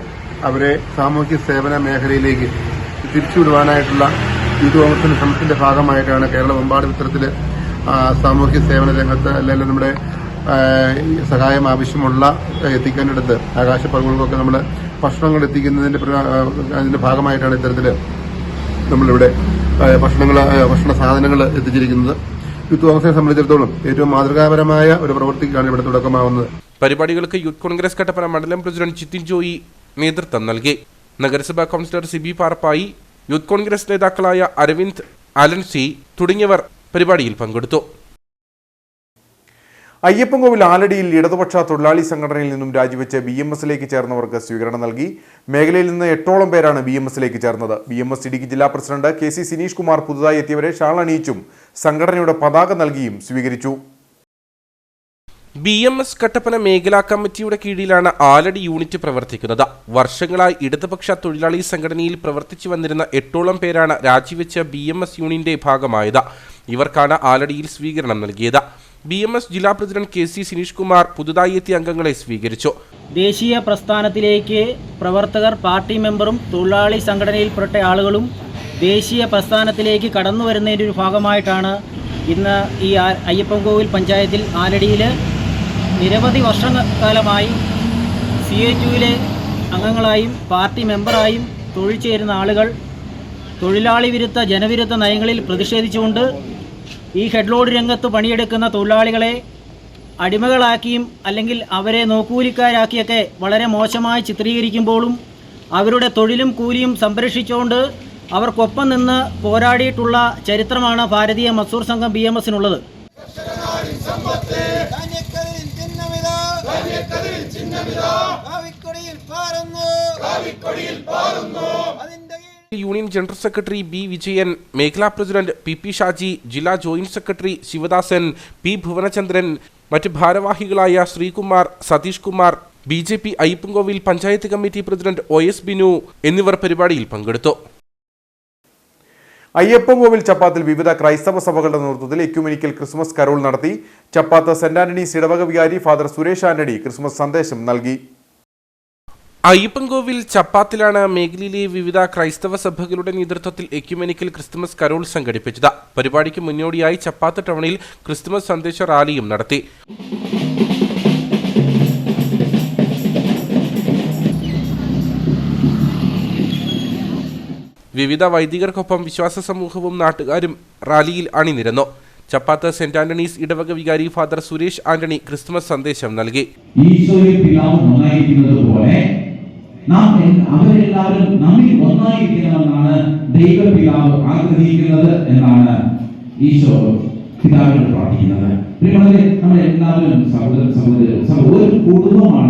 അവരെ സാമൂഹ്യ സേവന മേഖലയിലേക്ക് തിരിച്ചുവിടുവാനായിട്ടുള്ള യൂത്ത് കോൺഗ്രസിന്റെ ശ്രമത്തിന്റെ ഭാഗമായിട്ടാണ് കേരളമെമ്പാടും ഇത്തരത്തിൽ സാമൂഹ്യ സേവന രംഗത്ത് അല്ലെങ്കിൽ നമ്മുടെ സഹായം ആവശ്യമുള്ള എത്തിക്കേണ്ടിടത്ത് ആകാശപ്പുറങ്ങൾക്കൊക്കെ നമ്മൾ ഭക്ഷണങ്ങൾ എത്തിക്കുന്നതിന്റെ ഭാഗമായിട്ടാണ് ഇത്തരത്തിൽ നമ്മളിവിടെ ഭക്ഷണ സാധനങ്ങൾ എത്തിച്ചിരിക്കുന്നത്. യൂത്ത് കോൺഗ്രസിനെ സംബന്ധിച്ചിടത്തോളം ഏറ്റവും മാതൃകാപരമായ ഒരു പ്രവൃത്തിക്കാണ് ഇവിടെ തുടക്കമാവുന്നത്. പരിപാടികൾക്ക് യൂത്ത് കോൺഗ്രസ് കട്ടപ്പന മണ്ഡലം പ്രസിഡന്റ് ജിതിൻ ജോയി നേതൃത്വം നൽകി. നഗരസഭാ കൗൺസിലർ സിബി പാറപ്പായി, യൂത്ത് കോൺഗ്രസ് നേതാക്കളായ അരവിന്ദ്, അലൻ സി തുടങ്ങിയവർ പരിപാടിയിൽ പങ്കെടുത്തു. അയ്യപ്പൻകോവിൽ ആലടിയിൽ ഇടതുപക്ഷ തൊഴിലാളി സംഘടനയിൽ നിന്നും രാജിവെച്ച് BMS-ലേക്ക് ചേർന്നവർക്ക് സ്വീകരണം നൽകി. മേഖലയിൽ നിന്ന് 8ഓളം പേരാണ് BMS-ലേക്ക് ചേർന്നത്. BMS ഇടുക്കി ജില്ലാ പ്രസിഡന്റ് KC സിനീഷ് കുമാർ പുതുതായി എത്തിയവരെ ഷാൾ അണിയിച്ചും സംഘടനയുടെ പതാക നൽകിയും സ്വീകരിച്ചു. BMS കട്ടപ്പന മേഖലാ കമ്മിറ്റിയുടെ കീഴിലാണ് ആലടി യൂണിറ്റ് പ്രവർത്തിക്കുന്നത്. വർഷങ്ങളായി ഇടതുപക്ഷ തൊഴിലാളി സംഘടനയിൽ പ്രവർത്തിച്ചു വന്നിരുന്ന 8ഓളം പേരാണ് രാജിവെച്ച BMS യൂണിയന്റെ ഭാഗമായത്. ഇവർക്കാണ് ആലടിയിൽ സ്വീകരണം നൽകിയത്. BMS ജില്ലാ പ്രസിഡന്റ് KC സിനീഷ് കുമാർ പുതുതായി എത്തിയ അംഗങ്ങളെ സ്വീകരിച്ചു. ദേശീയ പ്രസ്ഥാനത്തിലേക്ക് പ്രവർത്തകർ, പാർട്ടി മെമ്പറും തൊഴിലാളി സംഘടനയിൽപ്പെട്ട ആളുകളും ദേശീയ പ്രസ്ഥാനത്തിലേക്ക് കടന്നു വരുന്നതിൻ്റെ ഒരു ഭാഗമായിട്ടാണ് ഇന്ന് ഈ അയ്യപ്പൻകോവിൽ പഞ്ചായത്തിൽ ആലടിയിൽ നിരവധി വർഷക്കാലമായി CA2-ലെ അംഗങ്ങളായും പാർട്ടി മെമ്പറായും തൊഴിൽ ചേരുന്ന ആളുകൾ തൊഴിലാളി വിരുദ്ധ ജനവിരുദ്ധ നയങ്ങളിൽ പ്രതിഷേധിച്ചുകൊണ്ട് ഈ ഹെഡ്ലോഡ് രംഗത്ത് പണിയെടുക്കുന്ന തൊഴിലാളികളെ അടിമകളാക്കിയും അല്ലെങ്കിൽ അവരെ നോക്കൂലിക്കാരാക്കിയൊക്കെ വളരെ മോശമായി ചിത്രീകരിക്കുമ്പോഴും അവരുടെ തൊഴിലും കൂലിയും സംരക്ഷിച്ചുകൊണ്ട് അവർക്കൊപ്പം നിന്ന് പോരാടിയിട്ടുള്ള ചരിത്രമാണ് ഭാരതീയ മസ്ദൂർ സംഘം BMS-നുള്ളത്. ഭാവിക്കൊടിയിൽ union general secretary B Vijayan, മേഖലാ പ്രസിഡന്റ് പി ഷാജി, ജില്ലാ ജോയിന്റ് സെക്രട്ടറി ശിവദാസൻ, പി ഭുവനചന്ദ്രൻ, മറ്റ് ഭാരവാഹികളായ Sreekumar, Satheesh Kumar, BJP Ayyappancoil panchayat committee president OS Binu എന്നിവർ പരിപാടിയിൽ പങ്കെടുത്തു. അയ്യപ്പൻകോവിൽ ചപ്പാത്തിൽ വിവിധ ക്രൈസ്തവ സഭകളുടെ നേതൃത്വത്തിൽ എക്യുമെനിക്കൽ ക്രിസ്മസ് കരോൾ നടത്തി. ചപ്പാത്ത് സെന്റ് ആന്റണീസ് ഇടവക വികാരി ഫാദർ സുരേഷ് ആന്റണി ക്രിസ്മസ് സന്ദേശം നൽകി. അയ്യപ്പൻകോവിൽ ചപ്പാത്തിലാണ് മേഖലയിലെ വിവിധ ക്രൈസ്തവ സഭകളുടെ നേതൃത്വത്തിൽ എക്യുമെനിക്കൽ ക്രിസ്തുമസ് കരോൾ സംഘടിപ്പിച്ചത്. പരിപാടിക്ക് മുന്നോടിയായി ചപ്പാത്ത് ടൗണിൽ ക്രിസ്തുമസ് സന്ദേശ റാലിയും നടത്തി. വിവിധ വൈദികർക്കൊപ്പം വിശ്വാസ സമൂഹവും നാട്ടുകാരും റാലിയിൽ അണിനിരന്നു. ചപ്പാത്ത് സെന്റ് ആന്റണീസ് ഇടവക വികാരി ഫാദർ സുരേഷ് ആന്റണി ക്രിസ്തുമസ് സന്ദേശം നൽകി. നാം അവരെല്ലാവരും നമ്മിൽ ഒന്നായിരിക്കണമെന്നാണ് ദൈവപിതാവ് ആഗ്രഹിക്കുന്നത് എന്നാണ് ഈശോ പിതാവിനോട് പ്രാർത്ഥിക്കുന്നത്. നമ്മളെല്ലാവരും ഒരു കുടുംബമാണ്.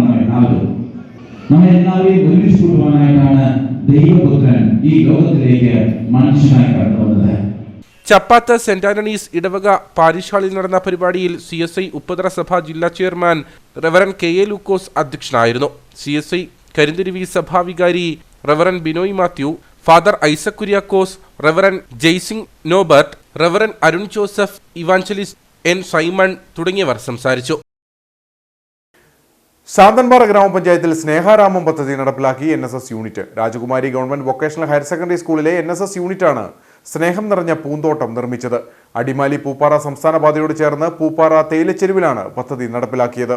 നമ്മളെല്ലാവരെയും ഒരുമിച്ച് കൊണ്ടുപോകാനായിട്ടാണ് ദൈവപുത്രൻ ഈ ലോകത്തിലേക്ക് മനുഷ്യനായി കടന്നു വന്നത്. ചപ്പാത്ത് സെന്റ് ആന്റണീസ് ഇടവക പാരിഷ് ഹാളിൽ നടന്ന പരിപാടിയിൽ CSI ഉപ്പതറ സഭ ജില്ലാ ചെയർമാൻ റെവറൻ KA ലൂക്കോസ് അധ്യക്ഷനായിരുന്നു. CSI കരിന്തിരിവി സഭാവികാരി reverend Binoy Mathew, father Isaac Kuriakose, reverend Jaising Norbert, reverend Arun Joseph, evangelist N Simon തുടങ്ങിയവർ സംസാരിച്ചു. ശാന്തൻപാറ ഗ്രാമപഞ്ചായത്തിൽ സ്നേഹാരാമം പദ്ധതി നടപ്പിലാക്കി NSS unit. Rajakumari government vocational higher secondary സ്കൂളിലെ NSS യൂണിറ്റാണ് സ്നേഹം നിറഞ്ഞ പൂന്തോട്ടം നിർമ്മിച്ചത്. അടിമാലി പൂപ്പാറ സംസ്ഥാന പാതയോട് ചേർന്ന് പൂപ്പാറ തേയിലച്ചെരുവിലാണ് പദ്ധതി നടപ്പിലാക്കിയത്.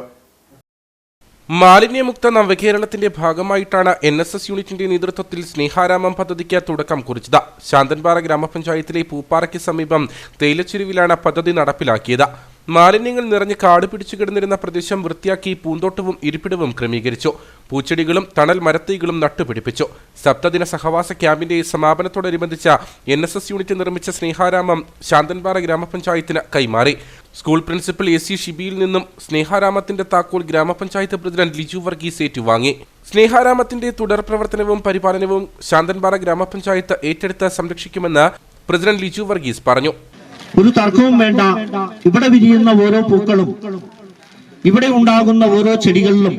മാലിന്യമുക്ത നവകേരളത്തിന്റെ ഭാഗമായിട്ടാണ് NSS യൂണിറ്റിന്റെ നേതൃത്വത്തിൽ സ്നേഹാരാമം പദ്ധതിക്ക് തുടക്കം കുറിച്ചത്. ശാന്തൻപാറ ഗ്രാമപഞ്ചായത്തിലെ പൂപ്പാറയ്ക്ക് സമീപം തേയിലച്ചെരുവിലാണ് പദ്ധതി നടപ്പിലാക്കിയത്. മാലിന്യങ്ങൾ നിറഞ്ഞ് കാട് പിടിച്ചു കിടന്നിരുന്ന പ്രദേശം വൃത്തിയാക്കി പൂന്തോട്ടവും ഇരിപ്പിടവും ക്രമീകരിച്ചു. പൂച്ചെടികളും തണൽ മരത്തൈകളും നട്ടുപിടിപ്പിച്ചു. സപ്തദിന സഹവാസ ക്യാമ്പിന്റെ സമാപനത്തോടനുബന്ധിച്ച NSS യൂണിറ്റ് നിർമ്മിച്ച സ്നേഹാരാമം ശാന്തൻപാറ ഗ്രാമപഞ്ചായത്തിന് കൈമാറി. സ്കൂൾ പ്രിൻസിപ്പൽ AC ഷിബിയിൽ നിന്നും സ്നേഹാരാമത്തിന്റെ താക്കോൽ ഗ്രാമപഞ്ചായത്ത് പ്രസിഡന്റ് ലിജു വർഗീസ് ഏറ്റുവാങ്ങി. സ്നേഹാരാമത്തിന്റെ തുടർ പ്രവർത്തനവും പരിപാലനവും ശാന്തൻപാറ ഗ്രാമപഞ്ചായത്ത് ഏറ്റെടുത്ത് സംരക്ഷിക്കുമെന്ന് പ്രസിഡന്റ് ലിജു വർഗീസ് പറഞ്ഞു. ഒരു തർക്കവും വേണ്ട. ഇവിടെ വിരിയുന്ന ഓരോ പൂക്കളും, ഇവിടെ ഉണ്ടാകുന്ന ഓരോ ചെടികളിലും,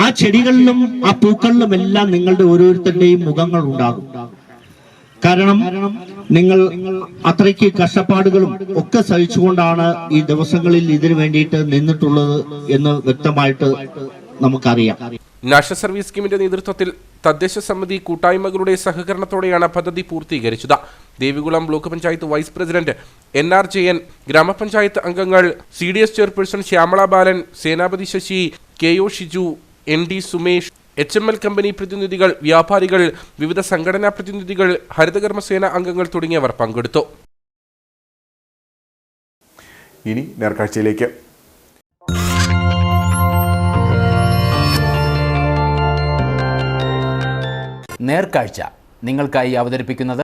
ആ ചെടികളിലും ആ പൂക്കളിലും എല്ലാം നിങ്ങളുടെ ഓരോരുത്തരുടെയും മുഖങ്ങൾ ഉണ്ടാകും. കാരണം നിങ്ങൾ അത്രയ്ക്ക് കഷ്ടപ്പാടുകളും ഒക്കെ സഹിച്ചുകൊണ്ടാണ് ഈ ദിവസങ്ങളിൽ ഇതിനു വേണ്ടിയിട്ട് നിന്നിട്ടുള്ളത് എന്ന് വ്യക്തമായിട്ട് നമുക്കറിയാം. നാഷണൽ സർവീസ് സ്കീമിന്റെ നേതൃത്വത്തിൽ തദ്ദേശ സമിതി കൂട്ടായ്മകളുടെ സഹകരണത്തോടെയാണ് പദ്ധതി പൂർത്തീകരിച്ചത്. Devikulam block panchayat vice president NR Jayan, ഗ്രാമപഞ്ചായത്ത് അംഗങ്ങൾ, CDS chairperson Shyamala Balan, Senapathi Sasi, KO Shiju, ND Sumesh, HML company പ്രതിനിധികൾ, വ്യാപാരികൾ, വിവിധ സംഘടനാ പ്രതിനിധികൾ, ഹരിതകർമ്മസേന അംഗങ്ങൾ തുടങ്ങിയവർ പങ്കെടുത്തു. ഇനി നേർക്കാഴ്ചയിലേക്ക്. നേർക്കാഴ്ച നിങ്ങൾക്കായി അവതരിപ്പിക്കുന്നത്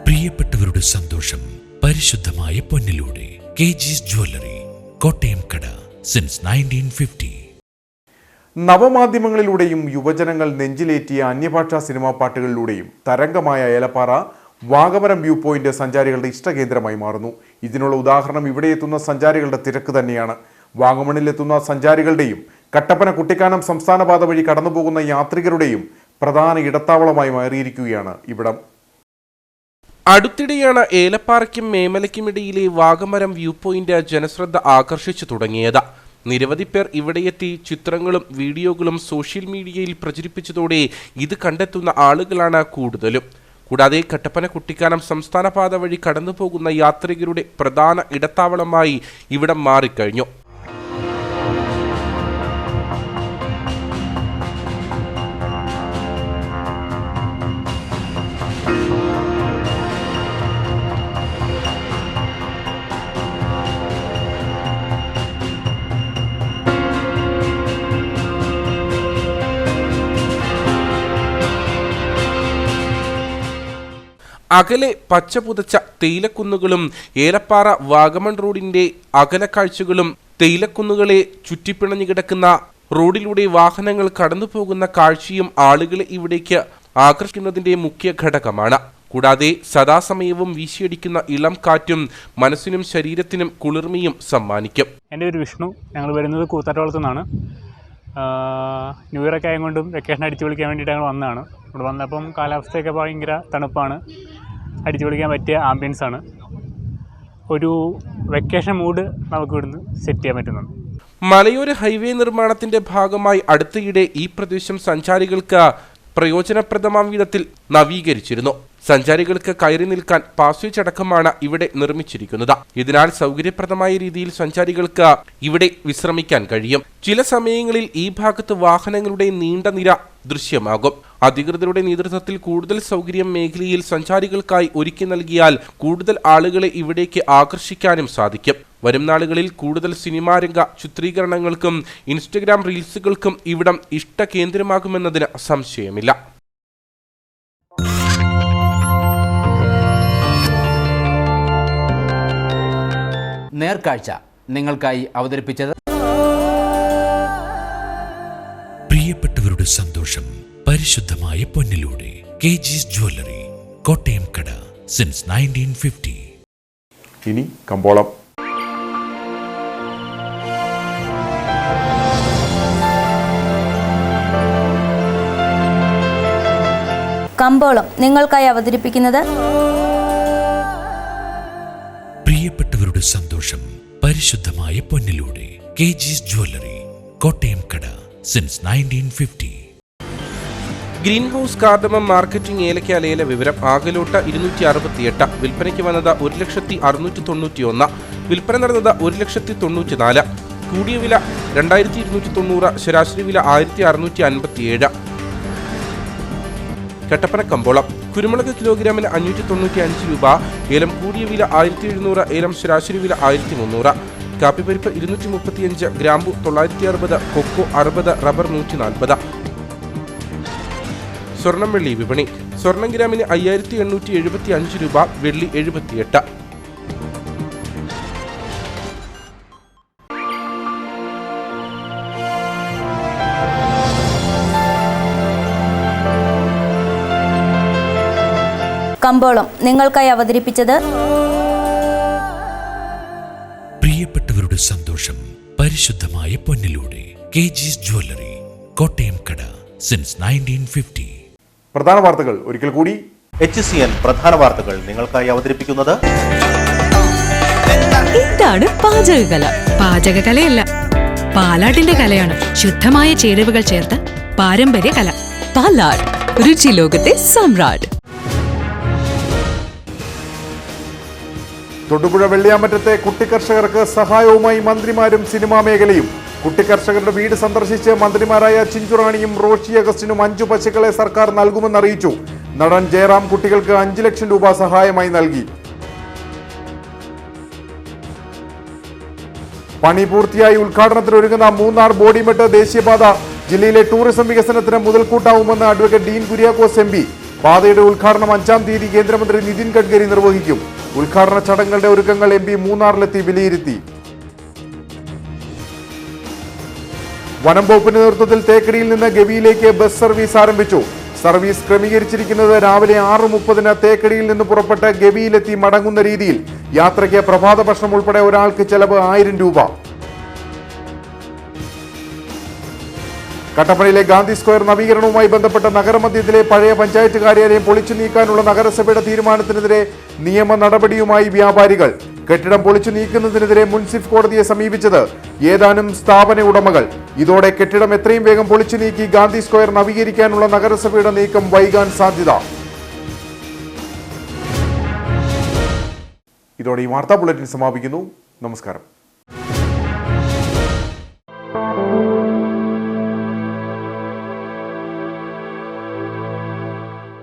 പ്രിയപ്പെട്ടവരുടെ സന്തോഷം പരിശുദ്ധമായ പൊന്നിലൂടെ KG's ജ്വല്ലറി, കോട്ടയം കട, സിൻസ് 1950. നവമാധ്യമങ്ങളിലൂടെയും യുവജനങ്ങൾ നെഞ്ചിലേറ്റിയ അന്യഭാഷാ സിനിമാ പാട്ടുകളിലൂടെയും തരംഗമായ ഏലപ്പാറ വാഗമരം വ്യൂ പോയിന്റ് സഞ്ചാരികളുടെ ഇഷ്ടകേന്ദ്രമായി മാറുന്നു. ഇതിനുള്ള ഉദാഹരണം ഇവിടെ എത്തുന്ന സഞ്ചാരികളുടെ തിരക്ക് തന്നെയാണ്. വാഗമണിലെത്തുന്ന സഞ്ചാരികളുടെയും കട്ടപ്പന കുട്ടിക്കാനം സംസ്ഥാന പാത വഴി കടന്നുപോകുന്ന യാത്രികരുടെയും പ്രധാന ഇടത്താവളമായി മാറിയിരിക്കുകയാണ് ഇവിടം. അടുത്തിടെയാണ് ഏലപ്പാറയ്ക്കും മേമലയ്ക്കുമിടയിലെ വാഗമരം വ്യൂ പോയിന്റ് ജനശ്രദ്ധ ആകർഷിച്ചു തുടങ്ങിയത്. നിരവധി പേർ ഇവിടെയെത്തി ചിത്രങ്ങളും വീഡിയോകളും സോഷ്യൽ മീഡിയയിൽ പ്രചരിപ്പിച്ചതോടെ ഇത് കണ്ടെത്തുന്ന ആളുകളാണ് കൂടുതലും. കൂടാതെ കട്ടപ്പന കുട്ടിക്കാനം സംസ്ഥാന പാത വഴി കടന്നുപോകുന്ന യാത്രികരുടെ പ്രധാന ഇടത്താവളമായി ഇവിടം മാറിക്കഴിഞ്ഞു. അകലെ പച്ച പുതച്ച തേയിലക്കുന്നുകളും ഏലപ്പാറ വാഗമൺ റോഡിന്റെ അകലക്കാഴ്ചകളും തേയിലക്കുന്നുകളെ ചുറ്റിപ്പിണഞ്ഞു കിടക്കുന്ന റോഡിലൂടെ വാഹനങ്ങൾ കടന്നുപോകുന്ന കാഴ്ചയും ആളുകളെ ഇവിടേക്ക് ആകർഷിക്കുന്നതിന്റെ മുഖ്യ ഘടകമാണ്. കൂടാതെ സദാസമയവും വീശിയടിക്കുന്ന ഇളം കാറ്റും മനസ്സിനും ശരീരത്തിനും കുളിർമയും സമ്മാനിക്കും. എൻ്റെ പേര് വിഷ്ണു. ഞങ്ങൾ വരുന്നത് കൂത്താട്ടോളത്തു നിന്നാണ്. ന്യൂ ഇയർ ഒക്കെ ആയതുകൊണ്ടും വെക്കേഷൻ അടിച്ചു പൊളിക്കാൻ വേണ്ടിയിട്ട് ഞങ്ങൾ വന്നതാണ്. ഇവിടെ വന്നപ്പം കാലാവസ്ഥയൊക്കെ ഭയങ്കര തണുപ്പാണ്. അടിച്ചു പൊളിക്കാൻ പറ്റിയ ആംബിയൻസാണ്. ഒരു വെക്കേഷൻ മൂഡ് നമുക്ക് ഇവിടുന്ന് സെറ്റ് ചെയ്യാൻ പറ്റുന്നുണ്ട്. മലയോര ഹൈവേ നിർമ്മാണത്തിന്റെ ഭാഗമായി അടുത്തിടെ ഈ പ്രദേശം സഞ്ചാരികൾക്ക് പ്രയോജനപ്രദമാം വിധത്തിൽ നവീകരിച്ചിരുന്നു. സഞ്ചാരികൾക്ക് കയറി നിൽക്കാൻ പാസ്വേജ് അടക്കമാണ് ഇവിടെ നിർമ്മിച്ചിരിക്കുന്നത്. ഇതിനാൽ സൗകര്യപ്രദമായ രീതിയിൽ സഞ്ചാരികൾക്ക് ഇവിടെ വിശ്രമിക്കാൻ കഴിയും. ചില സമയങ്ങളിൽ ഈ ഭാഗത്ത് വാഹനങ്ങളുടെ നീണ്ട നിര ദൃശ്യമാകും. അധികൃതരുടെ നേതൃത്വത്തിൽ കൂടുതൽ സൗകര്യം മേഖലയിൽ സഞ്ചാരികൾക്കായി ഒരുക്കി നൽകിയാൽ കൂടുതൽ ആളുകളെ ഇവിടേക്ക് ആകർഷിക്കാനും സാധിക്കും. വരും നാളുകളിൽ കൂടുതൽ സിനിമാ രംഗ ചിത്രീകരണങ്ങൾക്കും ഇൻസ്റ്റഗ്രാം റീൽസുകൾക്കും ഇവിടം ഇഷ്ട കേന്ദ്രമാകുമെന്നതിന് സംശയമില്ല. നേർക്കാഴ്ച നിങ്ങൾക്കായി അവതരിപ്പിച്ചത് പ്രിയപ്പെട്ടവരുടെ സന്തോഷം പരിശുദ്ധമായ പൊന്നിലൂടെ കേജീസ് ജ്വല്ലറി, കോട്ടയം കട, സിൻസ് 1950. ഇനി കമ്പോളം. കമ്പോളം നിങ്ങൾക്കായി അവതരിപ്പിക്കുന്നത് പ്രിയപ്പെട്ടവരുടെ സന്തോഷം പരിശുദ്ധമായ പൊന്നിലൂടെ കേജീസ് ജ്വല്ലറി, കോട്ടയം കട, since 1950. Green house cardamom marketing ഏലക്ക ലേല വിവരം. ആകലോട്ട് 268, വിൽപ്പനയ്ക്ക് വന്നത് 1,691, വിൽപ്പന നടന്നത് 1,94,000. കൂടിയ വില 2,290, ശരാശരി വില 1,657. കട്ടപ്പന കമ്പോളം. കുരുമുളക് കിലോഗ്രാമിന് 595 രൂപ, ഏലം കൂടിയ വില 1,700, ഏലം ശരാശരി വില 1,300. കാപ്പിപ്പരിപ്പ് 235, ഗ്രാമ്പു 960, കൊക്കോ 60, റബ്ബർ 140. സ്വർണം വെള്ളി വിപണി. സ്വർണം ഗ്രാമിന് 5,875 രൂപ, വെള്ളി 78. കമ്പോളം നിങ്ങൾക്കായി അവതരിപ്പിച്ചത് പ്രിയപ്പെട്ടവരുടെ സന്തോഷം പരിശുദ്ധമായ പൊന്നിലൂടെ കേജീസ് ജ്വല്ലറി, കോട്ടയം കട, സിൻസ് 1950. പ്രധാന വാർത്തകൾ ഒരിക്കൽ കൂടി. HCN പ്രധാന വാർത്തകൾ നിങ്ങൾക്കായി അവതരിപ്പിക്കുന്നത് എന്താണ് പാചകകല? പാചകകലയല്ല, പാലാട്ടിന്റെ കലയാണ്. ശുദ്ധമായ ചേരുവകൾ ചേർത്ത് പാരമ്പര്യ കല. പാലാട്, രുചി ലോകത്തെ സമ്രാട്ട്. തൊടുപുഴ വെള്ളിയാമറ്റത്തെ കുട്ടിക്കർഷകർക്ക് സഹായവുമായി മന്ത്രിമാരും സിനിമാ മേഖലയും. കുട്ടിക്കർഷകരുടെ വീട് സന്ദർശിച്ച് മന്ത്രിമാരായ ചിഞ്ചുറാണിയും റോഷി അഗസ്റ്റിനും 5 പശുക്കളെ സർക്കാർ നൽകുമെന്നറിയിച്ചു. നടൻ ജയറാം കുട്ടികൾക്ക് 5 ലക്ഷം രൂപ സഹായമായി നൽകി. പണി പൂർത്തിയായി ഉദ്ഘാടനത്തിനൊരുങ്ങുന്ന മൂന്നാർ ബോഡിമെട്ട് ദേശീയപാത ജില്ലയിലെ ടൂറിസം വികസനത്തിന് മുതൽക്കൂട്ടാവുമെന്ന് അഡ്വക്കേറ്റ് ഡീൻ കുര്യാക്കോസ് MP. പാതയുടെ ഉദ്ഘാടനം 5-ാം തീയതി കേന്ദ്രമന്ത്രി നിതിൻ ഗഡ്കരി നിർവഹിക്കും. ഉദ്ഘാടന ചടങ്ങുകളുടെ ഒരുക്കങ്ങൾ MP മൂന്നാറിലെത്തി വിലയിരുത്തി. വനം വകുപ്പിന്റെ നേതൃത്വത്തിൽ തേക്കടിയിൽ നിന്ന് ഗവിയിലേക്ക് ബസ് സർവീസ് ആരംഭിച്ചു. സർവീസ് ക്രമീകരിച്ചിരിക്കുന്നത് രാവിലെ 6:30 തേക്കടിയിൽ നിന്ന് പുറപ്പെട്ട് ഗവിയിലെത്തി മടങ്ങുന്ന രീതിയിൽ. യാത്രയ്ക്ക് പ്രഭാത ഭക്ഷണം ഉൾപ്പെടെ ഒരാൾക്ക് ചെലവ് 1000 രൂപ. കട്ടപ്പനയിലെ ഗാന്ധി സ്ക്വയർ നവീകരണവുമായി ബന്ധപ്പെട്ട നഗരമധ്യത്തിലെ പഴയ പഞ്ചായത്ത് കാര്യാലയം പൊളിച്ചു നീക്കാനുള്ള നഗരസഭയുടെ തീരുമാനത്തിനെതിരെ നിയമ നടപടിയുമായി വ്യാപാരികൾ. കെട്ടിടം പൊളിച്ചു നീക്കുന്നതിനെതിരെ മുൻസിഫ് കോടതിയെ സമീപിച്ചത് ഏതാനും സ്ഥാപന ഉടമകൾ. ഇതോടെ കെട്ടിടം എത്രയും വേഗം പൊളിച്ചു നീക്കി ഗാന്ധി സ്ക്വയർ നവീകരിക്കാനുള്ള നഗരസഭയുടെ നീക്കം വൈകാൻ സാധ്യത. ഇതോടെ ഈ വാർത്താ ബുള്ളറ്റിൻ സമാപിക്കുന്നു. നമസ്കാരം.